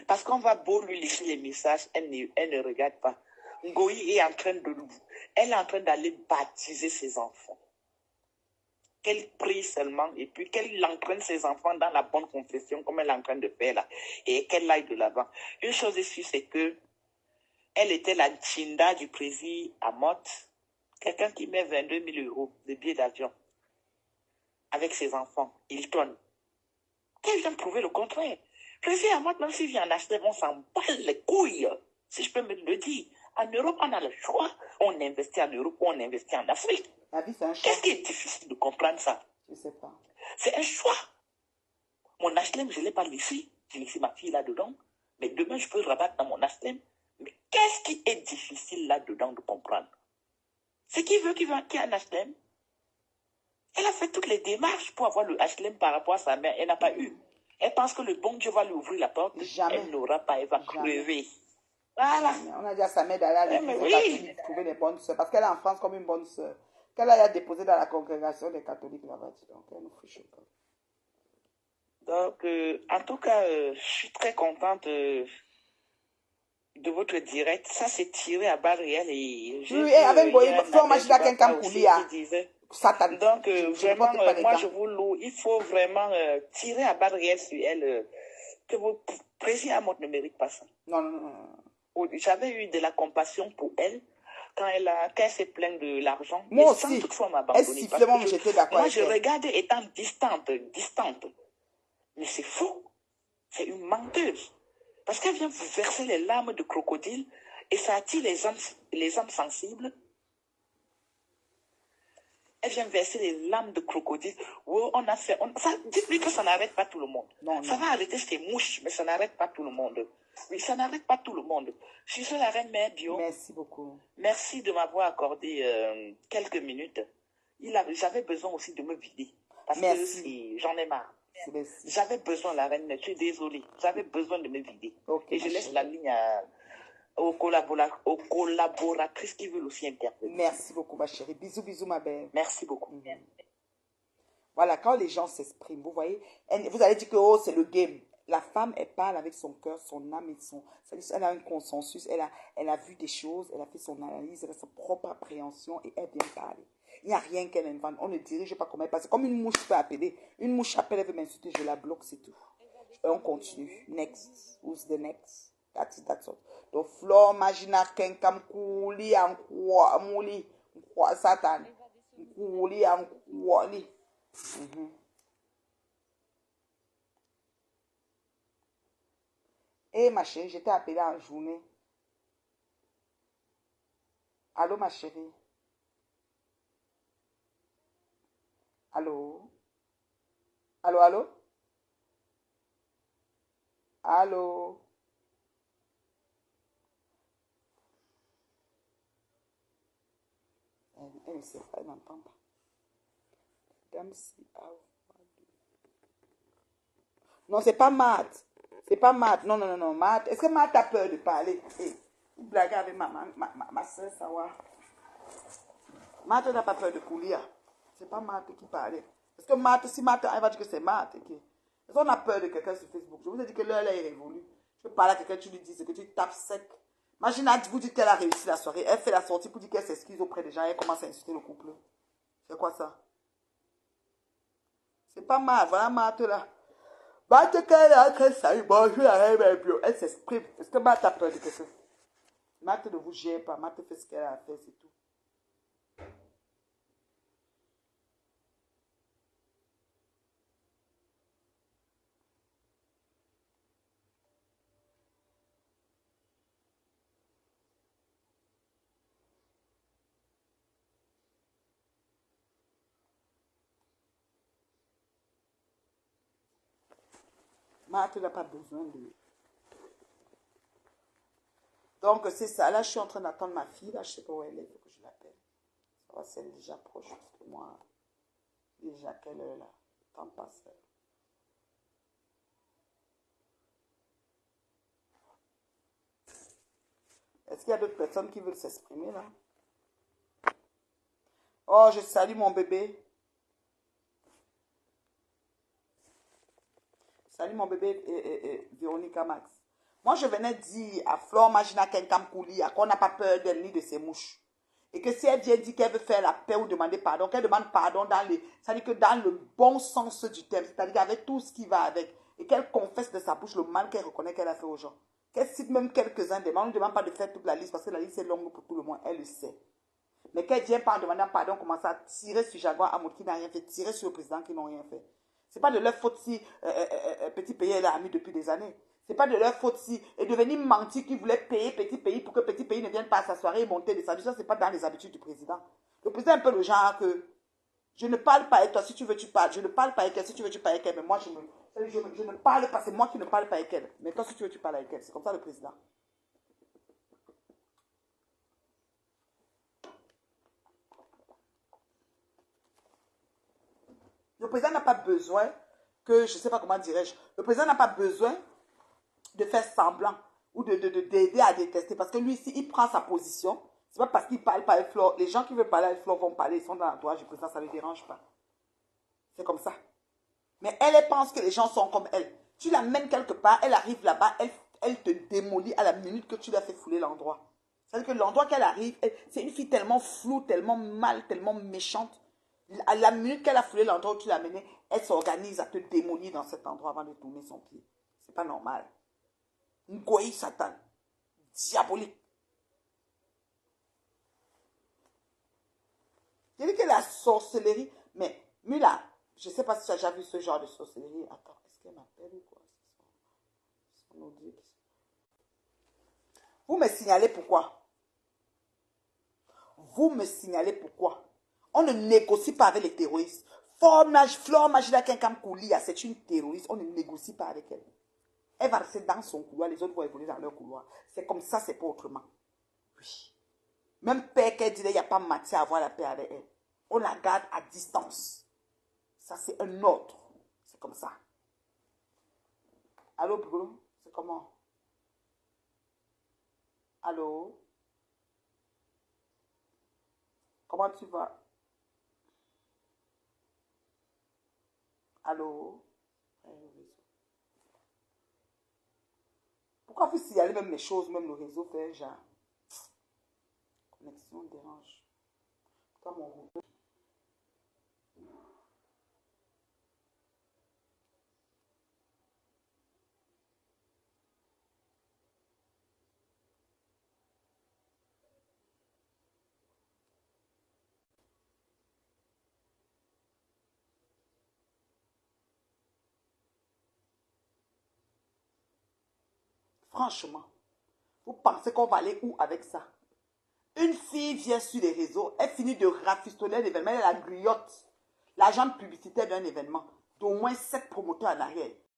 Parce qu'on va beau lui laisser les messages, elle ne regarde pas. Ngoï est en train d'aller baptiser ses enfants. Qu'elle prie seulement et puis qu'elle entraîne ses enfants dans la bonne confession comme elle est en train de faire là et qu'elle aille de l'avant. Une chose est sûre, c'est que elle était la Tchinda du président Amot, quelqu'un qui met 22 000 € de billets d'avion avec ses enfants, Hilton. Qu'elle vient prouver le contraire. Le président Amot, même s'il vient en acheter, on s'en bat les couilles, si je peux me le dire. En Europe, on a le choix. On investit en Europe ou on investit en Afrique. La vie, c'est un choix. Qu'est-ce qui est difficile de comprendre ça? Je ne sais pas. C'est un choix. Mon HLM, je ne l'ai pas laissé. J'ai laissé ma fille là-dedans. Mais demain, je peux le rabattre dans mon HLM. Mais qu'est-ce qui est difficile là-dedans de comprendre? C'est qui veut qu'il y ait un HLM? Elle a fait toutes les démarches pour avoir le HLM par rapport à sa mère. Elle n'a pas eu. Elle pense que le bon Dieu va lui ouvrir la porte. Jamais. Elle n'aura pas. Elle va crever. Voilà. On a dit à sa mère d'aller à l'église catholique trouver les bonnes sœurs. Parce qu'elle est en France comme une bonne sœur. Qu'elle a déposé dans la congrégation des catholiques là-bas. Donc, elle nous fiche pas. Donc, en tout cas, je suis très contente de votre direct. Ça, c'est tiré à balles réelles. Oui, avec Flore Magina, quelqu'un pour lire. Donc, vraiment, moi, je vous loue. Il faut vraiment tirer à balles réelles sur elle. Que vos présidents Amot ne méritent pas ça. Non. J'avais eu de la compassion pour elle quand elle s'est plainte de l'argent. Moi Sans aussi. toutefois Elle m'abandonner. sifflait, moi, j'étais d'accord Moi, avec je elle. regardais étant distante. Mais c'est faux. C'est une menteuse. Parce qu'elle vient vous verser les larmes de crocodile et ça attire les âmes sensibles. Elle vient verser les larmes de crocodile. Oh, on a fait. Dites-lui que ça n'arrête pas tout le monde. Non, ça non. va arrêter ces mouches, mais ça n'arrête pas tout le monde. Oui, ça n'arrête pas tout le monde. Je suis la reine mère Bio. Merci beaucoup. Merci de m'avoir accordé quelques minutes. J'avais besoin aussi de me vider. Parce que j'en ai marre. J'avais besoin, la reine, je suis désolée. J'avais besoin de me vider. Okay, et je laisse la ligne aux collaboratrices qui veulent aussi intervenir. Merci beaucoup, ma chérie. Bisous, bisous, ma belle. Merci beaucoup. Voilà, quand les gens s'expriment, vous voyez, vous allez dire que oh, c'est le game. La femme, elle parle avec son cœur, son âme et son... Elle a un consensus, elle a vu des choses, elle a fait son analyse, elle a sa propre appréhension et elle vient parler. Il n'y a rien qu'elle invente. On ne dirige pas comment elle passe. Comme une mouche peut appeler. Une mouche appelle, elle veut m'insulter, je la bloque, c'est tout. Et on continue. Next. Who's the next? That's all. Donc, Flore, Magina, Kenkam, Kouli, Ankwa, Mouli, Nkwa, Satan. Kouli, Ankwali. Eh, ma chérie, j'étais appelée en journée. Allô, ma chérie? Allô? Allô, allô? Allô? Elle ne sait pas, elle n'entend pas. Non, c'est pas Matt. C'est pas Matt. Non, non, non, non. Matt. Est-ce que Matt a peur de parler? Hey, vous blaguez avec ma soeur, ça va. Matt n'a pas peur de courir. C'est pas Matt qui parlait. Parce que Matt, si Matt, elle va dire que c'est Matt. Okay. Est-ce qu'on a peur de quelqu'un sur Facebook? Je vous ai dit que l'heure est révolue. Je peux parler à quelqu'un, tu lui dis que tu tapes sec. Imagine, vous dites qu'elle a réussi la soirée. Elle fait la sortie pour dire qu'elle s'excuse auprès des gens. Elle commence à insulter le couple. C'est quoi ça? C'est pas Matt. Voilà Matt là. Elle s'exprime. Est-ce que Matt a peur de quelqu'un? Matt ne vous gère pas. Matt fait ce qu'elle a à faire, c'est tout. Matt n'a pas besoin de... Donc, c'est ça. Là, je suis en train d'attendre ma fille. Là, je ne sais pas où elle est. Il faut que je l'appelle. Ça va, c'est déjà proche de moi. Déjà, quelle heure là? Le temps passe. Est-ce qu'il y a d'autres personnes qui veulent s'exprimer là? Oh, je salue mon bébé. Salut mon bébé Véronica Max. Moi, je venais dire à Flore Magina Kenkam Kouli qu'on n'a pas peur d'elle ni de ses mouches. Et que si elle vient dire qu'elle veut faire la paix ou demander pardon, qu'elle demande pardon c'est-à-dire que dans le bon sens du terme, c'est-à-dire qu'avec tout ce qui va avec, et qu'elle confesse de sa bouche le mal qu'elle reconnaît qu'elle a fait aux gens. Qu'elle cite même quelques-uns des mal, on ne demande pas de faire toute la liste parce que la liste est longue pour tout le monde, elle le sait. Mais qu'elle vient pas en demandant pardon, commence à tirer sur Jaguar Amoud qui n'a rien fait, tirer sur le président qui n'ont rien fait. Ce n'est pas de leur faute si Petit Pays est ami depuis des années. Ce n'est pas de leur faute si est devenu menti qui voulait payer Petit Pays pour que Petit Pays ne vienne pas à sa soirée et monter des habitudes. Ça, ce n'est pas dans les habitudes du président. Le président est un peu le genre que je ne parle pas avec toi, si tu veux tu parles. Je ne parle pas avec elle, si tu veux tu parles avec elle. Mais moi, je ne parle pas, c'est moi qui ne parle pas avec elle. Mais toi, si tu veux tu parles avec elle. C'est comme ça le président. Le président n'a pas besoin que, je ne sais pas comment dirais-je, le président n'a pas besoin de faire semblant ou d'aider à détester. Parce que lui, ici, il prend sa position. Ce n'est pas parce qu'il parle pas avec Flore. Les gens qui veulent parler avec Flore vont parler. Ils sont dans l'entourage du président, ça ne les dérange pas. C'est comme ça. Mais elle pense que les gens sont comme elle. Tu l'amènes quelque part, elle arrive là-bas, elle te démolit à la minute que tu l'as fait fouler l'endroit. C'est-à-dire que l'endroit qu'elle arrive, c'est une fille tellement floue, tellement mal, tellement méchante. À la minute qu'elle a foulé l'endroit où tu l'as amenée, elle s'organise à te démolir dans cet endroit avant de tourner son pied. C'est pas normal. Ngoï Satan. diabolique. Je dis que la sorcellerie, mais Mula, je ne sais pas si tu as déjà vu ce genre de sorcellerie. Attends, est-ce qu'elle m'appelle ou quoi? Son audio. Vous me signalez pourquoi? Vous me signalez pourquoi? On ne négocie pas avec les terroristes. Flore Majida Kenkamkoulia, c'est une terroriste. On ne négocie pas avec elle. Elle va rester dans son couloir, les autres vont évoluer dans leur couloir. C'est comme ça, c'est pas autrement. Oui. Même père qu'elle dit, il n'y a pas matière à avoir la paix avec elle. On la garde à distance. Ça, c'est un ordre. C'est comme ça. Allô, Bruno? C'est comment? Allô? Comment tu vas? Allô? Pourquoi vous signalez même les choses, même le réseau fait genre? Connexion dérange. Toi, mon réseau. Franchement, vous pensez qu'on va aller où avec ça? Une fille vient sur les réseaux, elle finit de rafistoler l'événement, elle la griotte. L'agent publicitaire d'un événement, d'au moins 7 promoteurs en arrière.